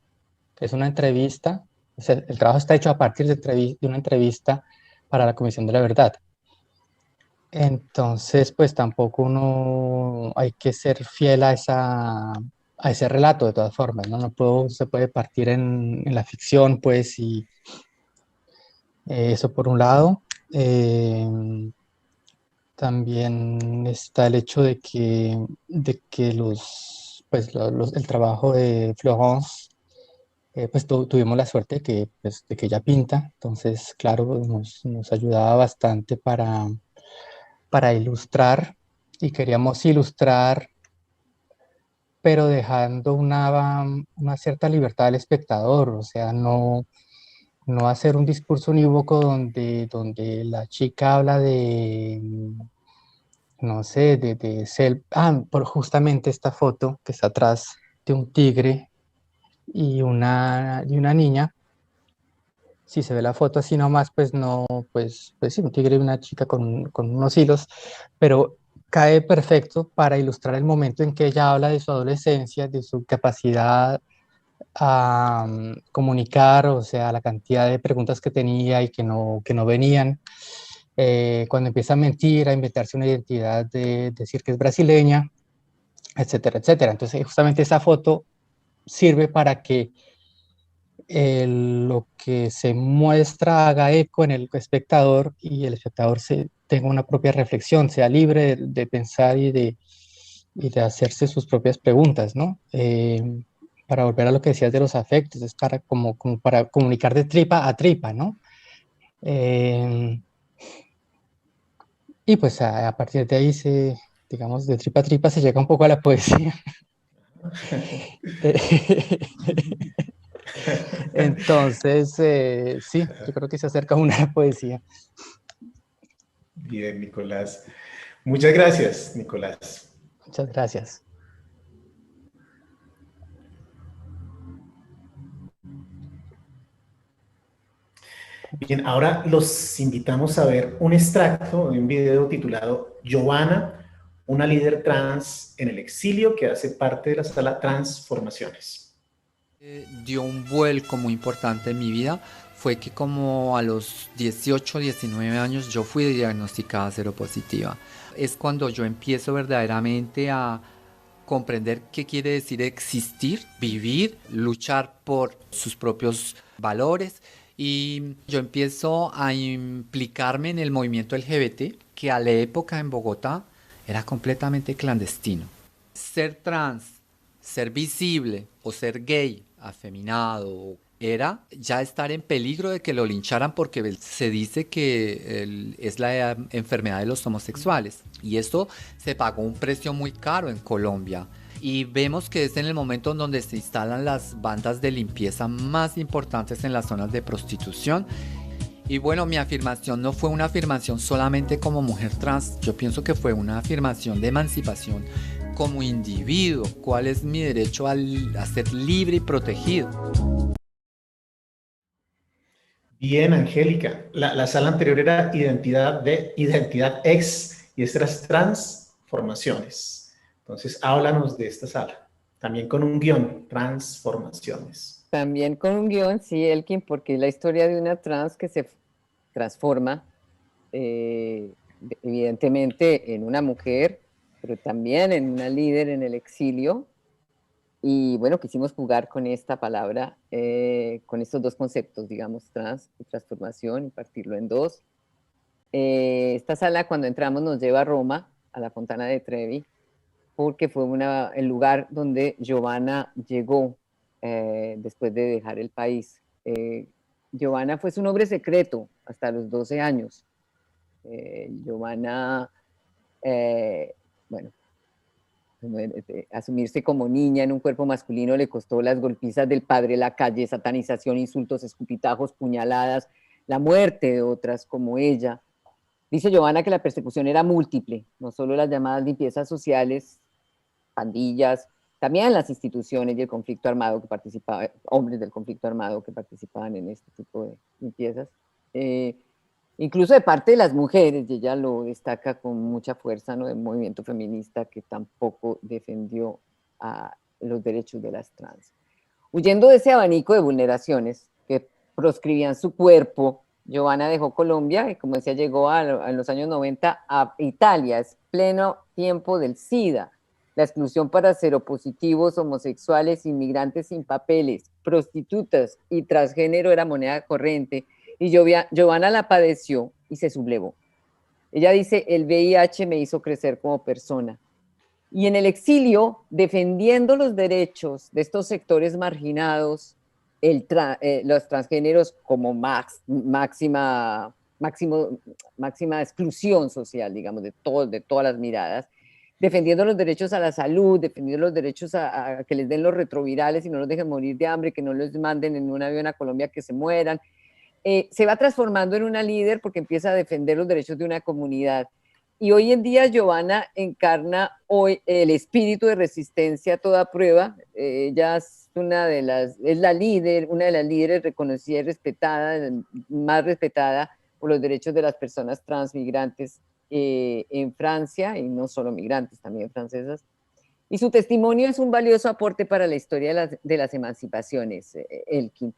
Es una entrevista, o sea, el trabajo está hecho a partir de una entrevista para la Comisión de la Verdad. Entonces, pues tampoco uno hay que ser fiel a ese relato de todas formas, ¿no? Se puede partir en la ficción, pues, y eso por un lado. También está el hecho de que el trabajo de Florence, pues tuvimos la suerte de que ella pinta, entonces, claro, nos ayudaba bastante para ilustrar, y queríamos ilustrar, pero dejando una cierta libertad al espectador, o sea, no hacer un discurso unívoco donde la chica habla no sé, por justamente esta foto que está atrás de un tigre y una niña. Si se ve la foto así nomás, pues no, pues sí, un tigre y una chica con unos hilos, pero cae perfecto para ilustrar el momento en que ella habla de su adolescencia, de su capacidad a comunicar, o sea, la cantidad de preguntas que tenía y que no venían. Cuando empieza a mentir, a inventarse una identidad, de decir que es brasileña, etcétera, etcétera. Entonces, justamente esa foto sirve para que lo que se muestra haga eco en el espectador y el espectador tenga una propia reflexión, sea libre de pensar y de hacerse sus propias preguntas, ¿no? Para volver a lo que decías de los afectos, es como para comunicar de tripa a tripa, ¿no? Y pues a partir de ahí digamos, de tripa a tripa se llega un poco a la poesía. Entonces, sí, yo creo que se acerca una a la poesía. Bien, Nicolás. Muchas gracias, Nicolás. Muchas gracias. Bien, ahora los invitamos a ver un extracto de un video titulado Giovanna, una líder trans en el exilio que hace parte de la sala Transformaciones. Dio un vuelco muy importante en mi vida fue que como a los 18, 19 años yo fui diagnosticada seropositiva. Es cuando yo empiezo verdaderamente a comprender qué quiere decir existir, vivir, luchar por sus propios valores. Y yo empiezo a implicarme en el movimiento LGBT, que a la época en Bogotá era completamente clandestino. Ser trans, ser visible o ser gay, afeminado, era ya estar en peligro de que lo lincharan porque se dice que es la enfermedad de los homosexuales. Y esto se pagó un precio muy caro en Colombia. Y vemos que es en el momento en donde se instalan las bandas de limpieza más importantes en las zonas de prostitución. Y bueno, mi afirmación no fue una afirmación solamente como mujer trans, yo pienso que fue una afirmación de emancipación como individuo. ¿Cuál es mi derecho a ser libre y protegido? Bien, Angélica. La sala anterior era identidad ex y esta era transformaciones. Entonces, háblanos de esta sala. También con un guión, transformaciones. También con un guión, sí, Elkin, porque es la historia de una trans que se transforma, evidentemente, en una mujer, pero también en una líder en el exilio. Y bueno, quisimos jugar con esta palabra, con estos dos conceptos, digamos, trans y transformación, y partirlo en dos. Esta sala, cuando entramos, nos lleva a Roma, a la Fontana de Trevi, porque fue el lugar donde Giovanna llegó después de dejar el país. Giovanna fue su nombre secreto hasta los 12 años. Giovanna, bueno, asumirse como niña en un cuerpo masculino le costó las golpizas del padre, la calle, satanización, insultos, escupitajos, puñaladas, la muerte de otras como ella. Dice Giovanna que la persecución era múltiple, no solo las llamadas limpiezas sociales, pandillas, también las instituciones y el conflicto armado que participaba, hombres del conflicto armado que participaban en este tipo de limpiezas. Incluso de parte de las mujeres, y ella lo destaca con mucha fuerza, ¿no?, del movimiento feminista que tampoco defendió a los derechos de las trans. Huyendo de ese abanico de vulneraciones que proscribían su cuerpo, Giovanna dejó Colombia y, como decía, llegó en los años 90 a Italia. Es pleno tiempo del SIDA, la exclusión para seropositivos, homosexuales, inmigrantes sin papeles, prostitutas y transgénero era moneda corriente. Y Giovanna la padeció y se sublevó. Ella dice, el VIH me hizo crecer como persona. Y en el exilio, defendiendo los derechos de estos sectores marginados, los transgéneros como máxima exclusión social, digamos, de todas las miradas, defendiendo los derechos a la salud, defendiendo los derechos a que les den los retrovirales y no los dejen morir de hambre, que no los manden en un avión a Colombia que se mueran. Se va transformando en una líder porque empieza a defender los derechos de una comunidad. Y hoy en día Giovanna encarna hoy el espíritu de resistencia a toda prueba. Ella es una de las líderes reconocida y respetada, más respetada por los derechos de las personas transmigrantes en Francia, y no solo migrantes, también francesas. Y su testimonio es un valioso aporte para la historia de las emancipaciones, Elkin.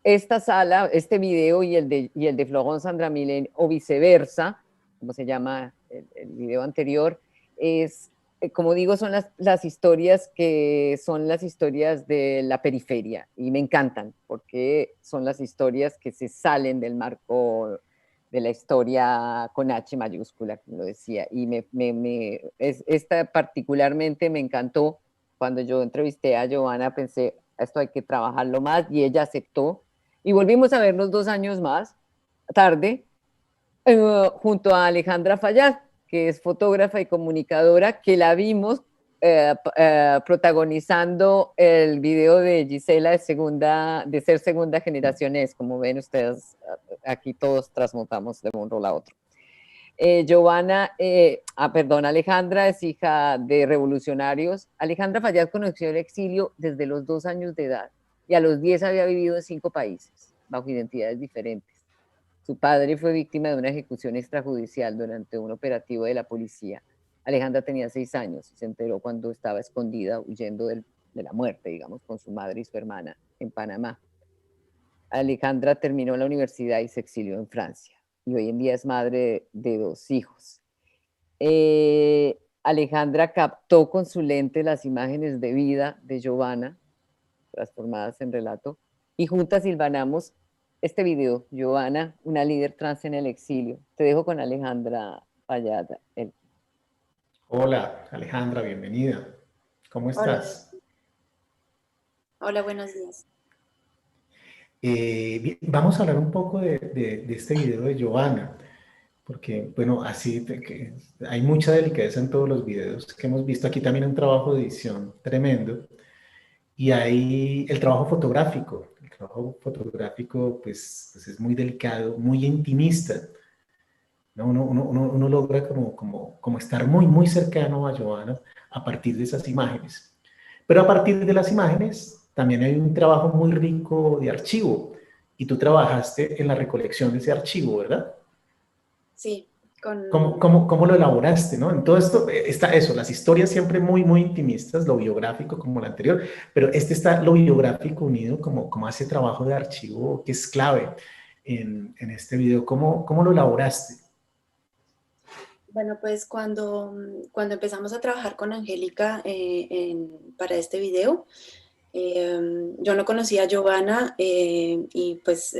Esta sala, este video y el de Florence Andramilén, o viceversa, como se llama el video anterior, es, como digo, son las historias que son las historias de la periferia, y me encantan, porque son las historias que se salen del marco de la historia con H mayúscula, como lo decía, y esta particularmente me encantó. Cuando yo entrevisté a Giovanna, pensé, esto hay que trabajarlo más, y ella aceptó. Y volvimos a vernos 2 años más tarde, junto a Alejandra Fayad, que es fotógrafa y comunicadora, que la vimos protagonizando el video de Gisela de ser segunda generación. Como ven ustedes, aquí todos transmutamos de un rol a otro. Alejandra es hija de revolucionarios. Alejandra Fayad conoció el exilio desde los 2 años de edad, y a los 10 había vivido en 5 países, bajo identidades diferentes. Su padre fue víctima de una ejecución extrajudicial durante un operativo de la policía. Alejandra tenía 6 años y se enteró cuando estaba escondida, huyendo de la muerte, digamos, con su madre y su hermana en Panamá. Alejandra terminó la universidad y se exilió en Francia, y hoy en día es madre de 2 hijos. Alejandra captó con su lente las imágenes de vida de Giovanna, transformadas en relato, y juntas silvanamos este video, Giovanna, una líder trans en el exilio. Te dejo con Alejandra Fayad. Hola, Alejandra, bienvenida. ¿Cómo estás? Hola, buenos días. Vamos a hablar un poco de este video de Giovanna, porque, bueno, que hay mucha delicadeza en todos los videos que hemos visto. Aquí también un trabajo de edición tremendo. Y hay el trabajo fotográfico. El trabajo fotográfico, pues es muy delicado, muy intimista, ¿no? Uno logra como estar muy, muy cercano a Giovanna a partir de esas imágenes. Pero a partir de las imágenes también hay un trabajo muy rico de archivo. Y tú trabajaste en la recolección de ese archivo, ¿verdad? Sí, ¿Cómo lo elaboraste, no? En todo esto está eso, las historias siempre muy, muy intimistas, lo biográfico como la anterior, pero está lo biográfico unido como ese trabajo de archivo que es clave en este video. ¿Cómo lo elaboraste? Bueno, pues cuando empezamos a trabajar con Angélica para este video, yo no conocía a Giovanna y pues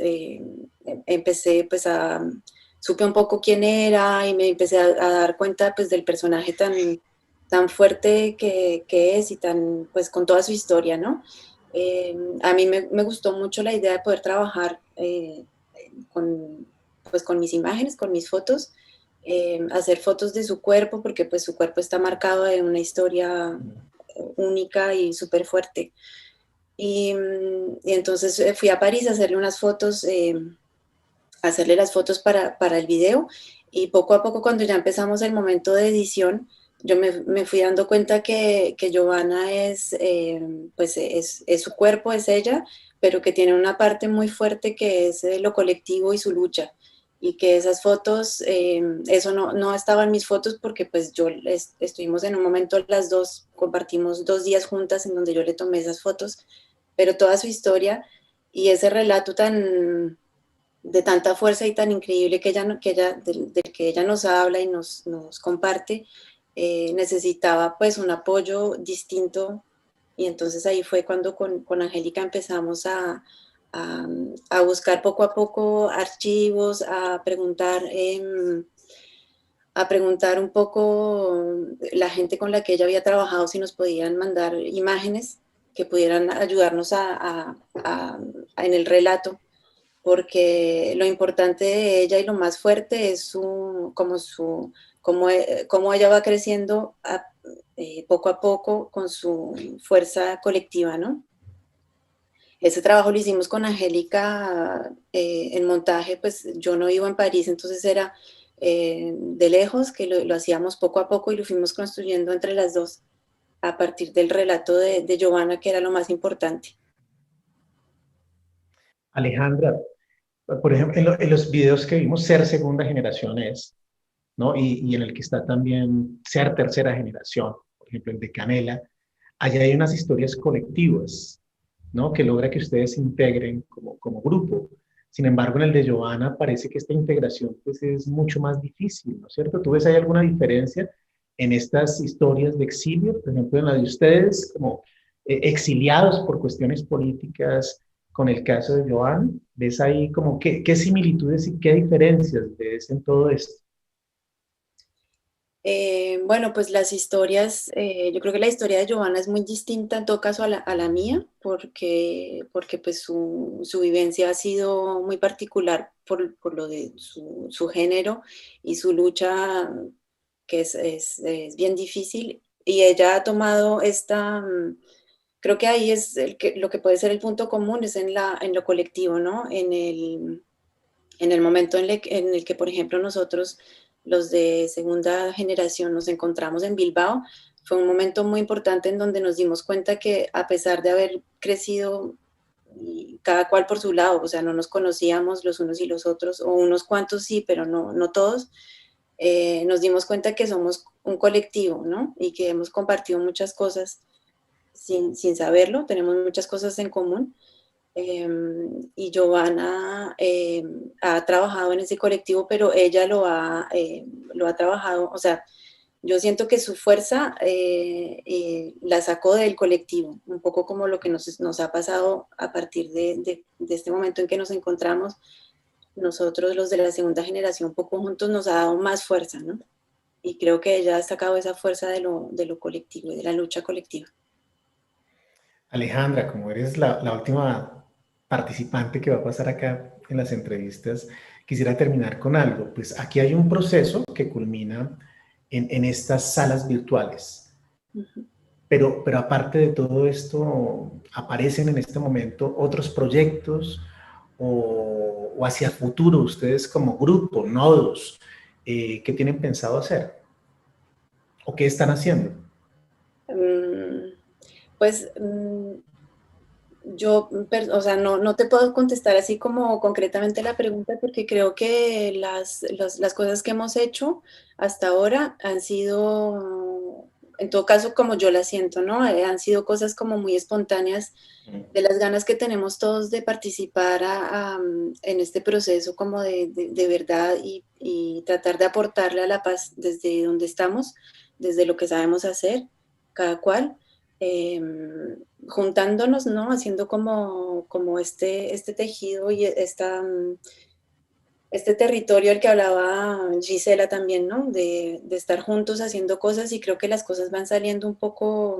empecé pues supe un poco quién era y me empecé a dar cuenta pues del personaje tan fuerte que es y tan pues con toda su historia, ¿no? A mí me gustó mucho la idea de poder trabajar pues con mis imágenes, con mis fotos, hacer fotos de su cuerpo porque pues su cuerpo está marcado de una historia única y súper fuerte. Y entonces fui a París a hacerle unas fotos, hacerle las fotos para el video y poco a poco cuando ya empezamos el momento de edición, yo me fui dando cuenta que Giovanna pues es su cuerpo, es ella, pero que tiene una parte muy fuerte que es lo colectivo y su lucha. Y que esas fotos, eso no estaba en mis fotos porque pues estuvimos en un momento las dos, compartimos 2 días juntas en donde yo le tomé esas fotos, pero toda su historia y ese relato de tanta fuerza y tan increíble del que ella nos habla y nos comparte, necesitaba pues un apoyo distinto y entonces ahí fue cuando con Angélica empezamos a buscar poco a poco archivos, a preguntar un poco la gente con la que ella había trabajado si nos podían mandar imágenes que pudieran ayudarnos en el relato, porque lo importante de ella y lo más fuerte es cómo ella va creciendo poco a poco con su fuerza colectiva, ¿no? Ese trabajo lo hicimos con Angélica en montaje, pues yo no vivo en París, entonces era de lejos, que lo hacíamos poco a poco y lo fuimos construyendo entre las dos a partir del relato de Giovanna, que era lo más importante. Alejandra, por ejemplo, en los videos que vimos, Ser Segunda Generación es, ¿no? Y en el que está también Ser Tercera Generación, por ejemplo, el de Canela, allá hay unas historias colectivas, ¿no? Que logra que ustedes se integren como grupo. Sin embargo, en el de Giovanna parece que esta integración pues, es mucho más difícil, ¿no es cierto? ¿Tú ves ahí alguna diferencia en estas historias de exilio? Por ejemplo, en la de ustedes, como exiliados por cuestiones políticas, con el caso de Giovanna, ¿ves ahí como qué similitudes y qué diferencias ves en todo esto? Bueno, pues las historias, yo creo que la historia de Giovanna es muy distinta en todo caso a la mía, porque pues su vivencia ha sido muy particular por lo de su género y su lucha, que es bien difícil. Y ella ha tomado creo que ahí es lo que puede ser el punto común, es en lo colectivo, ¿no? En el momento en el que, por ejemplo, nosotros, los de segunda generación, nos encontramos en Bilbao, fue un momento muy importante en donde nos dimos cuenta que a pesar de haber crecido cada cual por su lado, o sea, no nos conocíamos los unos y los otros, o unos cuantos sí, pero no todos, nos dimos cuenta que somos un colectivo, ¿no? Y que hemos compartido muchas cosas sin saberlo, tenemos muchas cosas en común. Y Giovanna ha trabajado en ese colectivo, pero ella lo ha trabajado, o sea, yo siento que su fuerza la sacó del colectivo, un poco como lo que nos ha pasado a partir de este momento en que nos encontramos, nosotros los de la segunda generación, poco juntos, nos ha dado más fuerza, ¿no? Y creo que ella ha sacado esa fuerza de lo colectivo y de la lucha colectiva. Alejandra, como eres la última participante que va a pasar acá en las entrevistas, quisiera terminar con algo. Pues aquí hay un proceso que culmina en estas salas virtuales. Pero aparte de todo esto, ¿aparecen en este momento otros proyectos o hacia futuro ustedes como grupo, nodos, qué tienen pensado hacer? ¿O qué están haciendo? Pues yo, o sea, no te puedo contestar así como concretamente la pregunta porque creo que las cosas que hemos hecho hasta ahora han sido, en todo caso, como yo las siento, ¿no? Han sido cosas como muy espontáneas de las ganas que tenemos todos de participar en este proceso como de verdad y tratar de aportarle a la paz desde donde estamos, desde lo que sabemos hacer, cada cual. Juntándonos, ¿no? Haciendo como este tejido y este territorio al que hablaba Gisela también, ¿no? De estar juntos haciendo cosas y creo que las cosas van saliendo un poco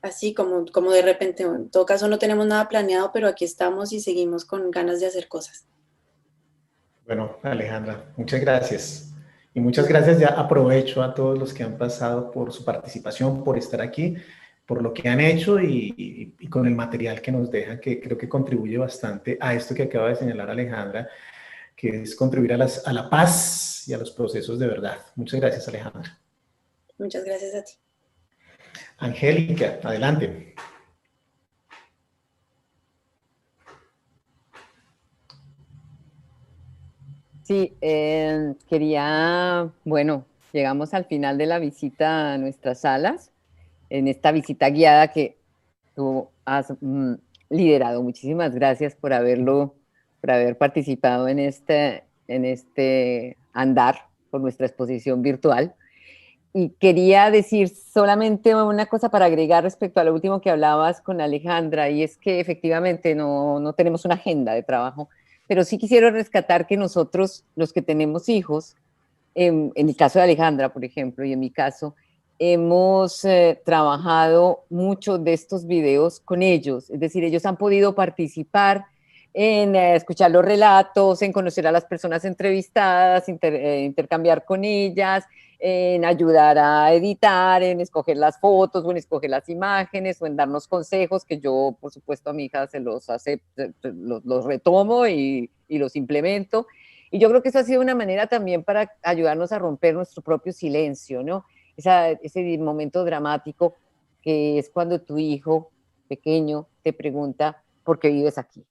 así como de repente. En todo caso no tenemos nada planeado, pero aquí estamos y seguimos con ganas de hacer cosas. Bueno, Alejandra, muchas gracias. Y muchas gracias, ya aprovecho a todos los que han pasado por su participación, por estar aquí, por lo que han hecho y con el material que nos dejan, que creo que contribuye bastante a esto que acaba de señalar Alejandra, que es contribuir a la paz y a los procesos de verdad. Muchas gracias, Alejandra. Muchas gracias a ti. Angélica, adelante. Sí, quería, bueno, llegamos al final de la visita a nuestras salas, en esta visita guiada que tú has liderado. Muchísimas gracias por haber participado en este andar por nuestra exposición virtual. Y quería decir solamente una cosa para agregar respecto a lo último que hablabas con Alejandra, y es que efectivamente no tenemos una agenda de trabajo, pero sí quisiera rescatar que nosotros, los que tenemos hijos, en el caso de Alejandra, por ejemplo, y en mi caso, hemos trabajado muchos de estos videos con ellos, es decir, ellos han podido participar en escuchar los relatos, en conocer a las personas entrevistadas, intercambiar con ellas, en ayudar a editar, en escoger las fotos o en escoger las imágenes o en darnos consejos que yo, por supuesto, a mi hija se los los retomo y los implemento. Y yo creo que eso ha sido una manera también para ayudarnos a romper nuestro propio silencio, ¿no? Ese momento dramático que es cuando tu hijo pequeño te pregunta ¿por qué vives aquí?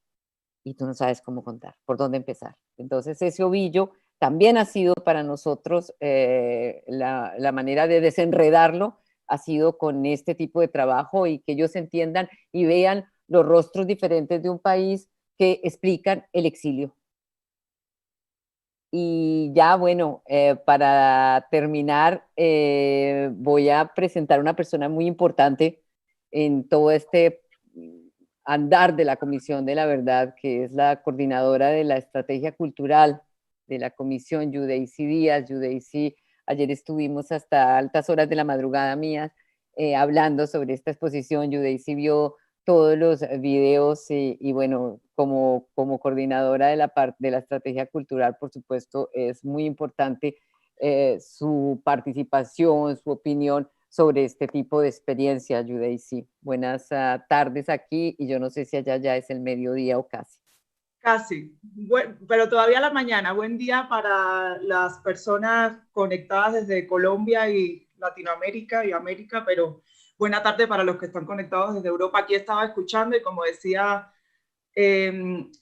Y tú no sabes cómo contar, por dónde empezar. Entonces ese ovillo también ha sido para nosotros la manera de desenredarlo, ha sido con este tipo de trabajo y que ellos entiendan y vean los rostros diferentes de un país que explican el exilio. Y ya, bueno, para terminar, voy a presentar a una persona muy importante en todo este andar de la Comisión de la Verdad, que es la coordinadora de la estrategia cultural de la Comisión, Yudeisi Díaz. Yudeisi, ayer estuvimos hasta altas horas de la madrugada mías hablando sobre esta exposición. Yudeisi vio todos los videos y bueno, como coordinadora de la estrategia cultural, por supuesto, es muy importante su participación, su opinión sobre este tipo de experiencia, Yudeisi. Buenas tardes aquí, y yo no sé si allá ya es el mediodía o casi. Casi, pero todavía la mañana. Buen día para las personas conectadas desde Colombia y Latinoamérica y América, pero buena tarde para los que están conectados desde Europa. Aquí estaba escuchando y como decía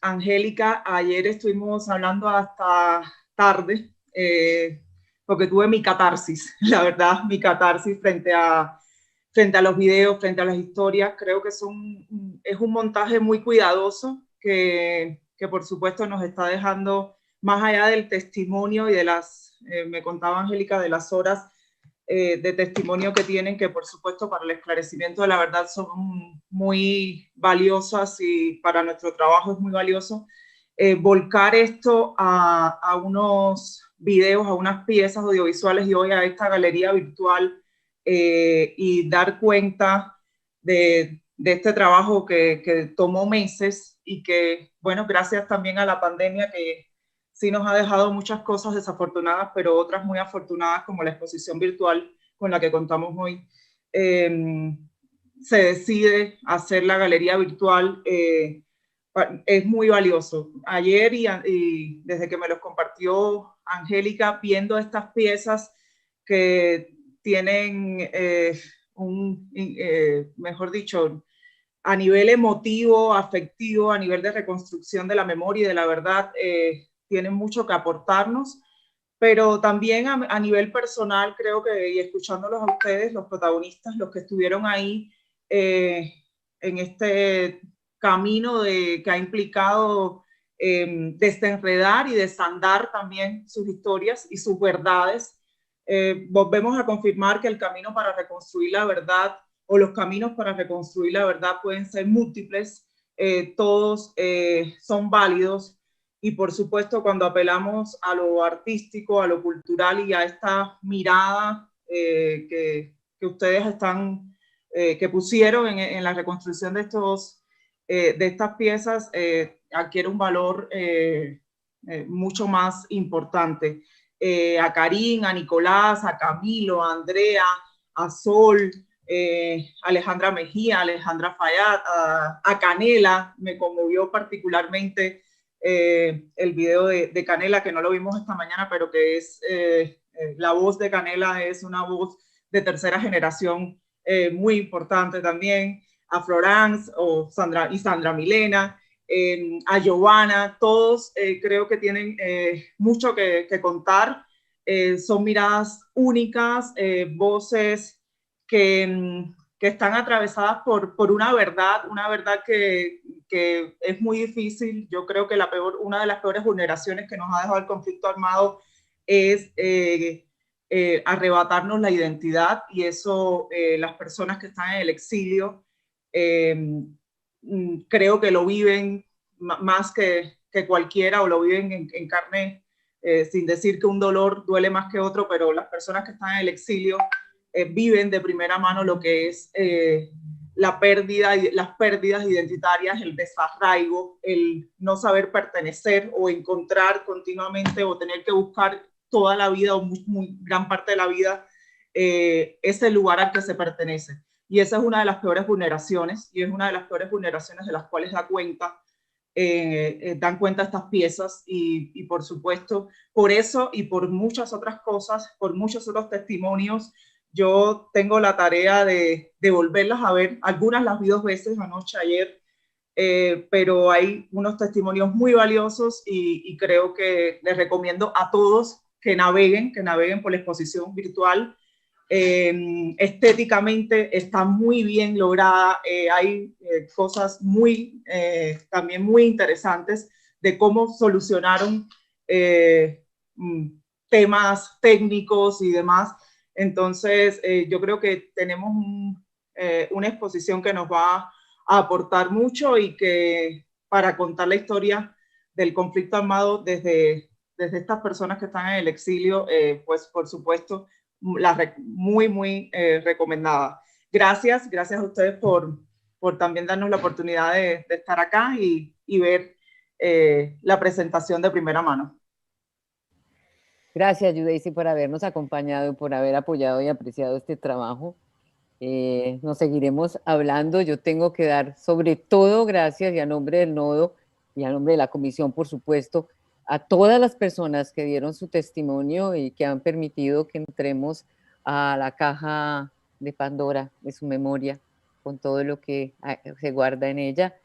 Angélica, ayer estuvimos hablando hasta tarde, porque tuve mi catarsis, la verdad, mi catarsis frente a los videos, frente a las historias. Creo que es un montaje muy cuidadoso que por supuesto nos está dejando, más allá del testimonio y de me contaba Angélica, de las horas de testimonio que tienen, que por supuesto para el esclarecimiento de la verdad son muy valiosas y para nuestro trabajo es muy valioso. Volcar esto a unos videos, a unas piezas audiovisuales y hoy a esta galería virtual y dar cuenta de este trabajo que tomó meses y que, bueno, gracias también a la pandemia que sí nos ha dejado muchas cosas desafortunadas, pero otras muy afortunadas, como la exposición virtual con la que contamos hoy. Se decide hacer la galería virtual, es muy valioso. Ayer y desde que me los compartió Angélica, viendo estas piezas que tienen mejor dicho, a nivel emotivo, afectivo, a nivel de reconstrucción de la memoria y de la verdad, tienen mucho que aportarnos, pero también a nivel personal creo que, y escuchándolos a ustedes, los protagonistas, los que estuvieron ahí en este camino que ha implicado desenredar y desandar también sus historias y sus verdades, volvemos a confirmar que el camino para reconstruir la verdad o los caminos para reconstruir la verdad pueden ser múltiples, todos son válidos, y por supuesto cuando apelamos a lo artístico, a lo cultural y a esta mirada que ustedes están, que pusieron en la reconstrucción de estas piezas, adquiere un valor mucho más importante. A Karim, a Nicolás, a Camilo, a Andrea, a Sol, Alejandra Mejía, Alejandra Fayad, a Canela, me conmovió particularmente el video de Canela, que no lo vimos esta mañana, pero que es la voz de Canela es una voz de tercera generación muy importante también, a Florence Sandra Milena, a Giovanna, todos creo que tienen mucho que contar, son miradas únicas, voces que están atravesadas por una verdad que es muy difícil. Yo creo que una de las peores vulneraciones que nos ha dejado el conflicto armado es arrebatarnos la identidad, y eso las personas que están en el exilio creo que lo viven más que cualquiera, o lo viven en carne, sin decir que un dolor duele más que otro, pero las personas que están en el exilio viven de primera mano lo que es las pérdidas identitarias, el desarraigo, el no saber pertenecer o encontrar continuamente o tener que buscar toda la vida o muy gran parte de la vida ese lugar al que se pertenece. Y esa es una de las peores vulneraciones, y es una de las peores vulneraciones de las cuales dan cuenta estas piezas, y por supuesto, por eso y por muchas otras cosas, por muchos otros testimonios, yo tengo la tarea de volverlas a ver. Algunas las vi 2 veces, anoche, ayer, pero hay unos testimonios muy valiosos, y creo que les recomiendo a todos que naveguen por la exposición virtual. Estéticamente está muy bien lograda, hay cosas también muy interesantes de cómo solucionaron temas técnicos y demás. Entonces yo creo que tenemos una exposición que nos va a aportar mucho, y que para contar la historia del conflicto armado desde estas personas que están en el exilio, pues por supuesto muy recomendada. Gracias a ustedes por también darnos la oportunidad de estar acá y ver la presentación de primera mano. Gracias, Yudeisi, por habernos acompañado, por haber apoyado y apreciado este trabajo. Nos seguiremos hablando. Yo tengo que dar sobre todo gracias, y a nombre del Nodo y a nombre de la Comisión, por supuesto, a todas las personas que dieron su testimonio y que han permitido que entremos a la caja de Pandora de su memoria, con todo lo que se guarda en ella.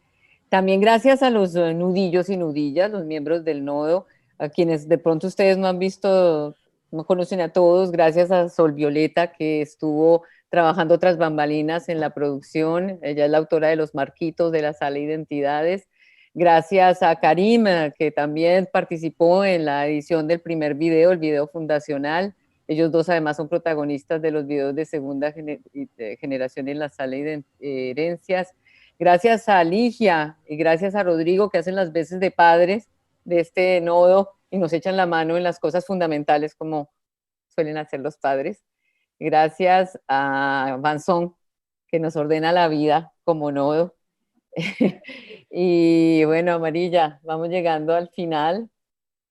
También gracias a los nudillos y nudillas, los miembros del Nodo, a quienes de pronto ustedes no han visto, no conocen a todos. Gracias a Sol Violeta, que estuvo trabajando tras bambalinas en la producción. Ella es la autora de los marquitos de la Sala Identidades. Gracias a Karim, que también participó en la edición del primer video, el video fundacional. Ellos dos además son protagonistas de los videos de segunda generación en la Sala de Herencias. Gracias a Ligia y gracias a Rodrigo, que hacen las veces de padres de este nodo y nos echan la mano en las cosas fundamentales como suelen hacer los padres. Gracias a Vanson, que nos ordena la vida como nodo. Y bueno, Amarilla, vamos llegando al final.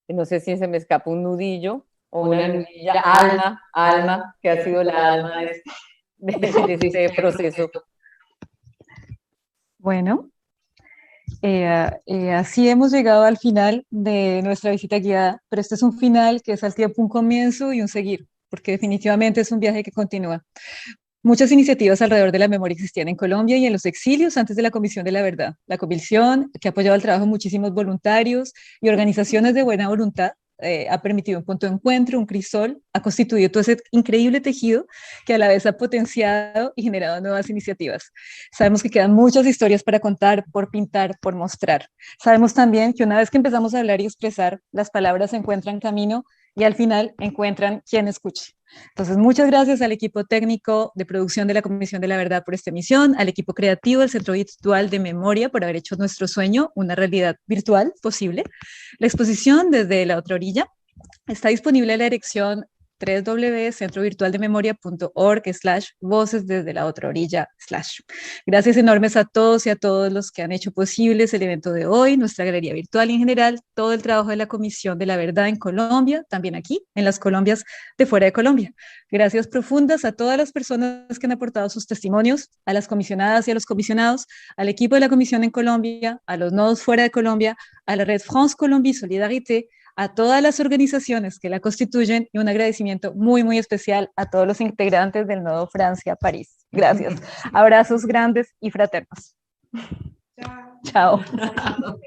No sé si se me escapa un nudillo o una nudilla, Alma, que ha sido la alma de este proceso. Bueno, así hemos llegado al final de nuestra visita guiada, pero este es un final que es al tiempo un comienzo y un seguir, porque definitivamente es un viaje que continúa. Muchas iniciativas alrededor de la memoria existían en Colombia y en los exilios antes de la Comisión de la Verdad. La comisión, que ha apoyado el trabajo de muchísimos voluntarios y organizaciones de buena voluntad, ha permitido un punto de encuentro, un crisol, ha constituido todo ese increíble tejido que a la vez ha potenciado y generado nuevas iniciativas. Sabemos que quedan muchas historias para contar, por pintar, por mostrar. Sabemos también que una vez que empezamos a hablar y expresar, las palabras encuentran camino y al final encuentran quien escuche. Entonces, muchas gracias al equipo técnico de producción de la Comisión de la Verdad por esta emisión, al equipo creativo del Centro Virtual de Memoria por haber hecho nuestro sueño una realidad virtual posible. La exposición desde la otra orilla está disponible en la dirección www.centrovirtualdememoria.org/voces desde la otra orilla/. Gracias enormes a todos y a todos los que han hecho posibles el evento de hoy, nuestra galería virtual y en general, todo el trabajo de la Comisión de la Verdad en Colombia, también aquí, en las Colombias de fuera de Colombia. Gracias profundas a todas las personas que han aportado sus testimonios, a las comisionadas y a los comisionados, al equipo de la Comisión en Colombia, a los nodos fuera de Colombia, a la red France Colombie Solidarité, a todas las organizaciones que la constituyen y un agradecimiento muy, muy especial a todos los integrantes del Nodo Francia-París. Gracias. Abrazos grandes y fraternos. Chao. Chao.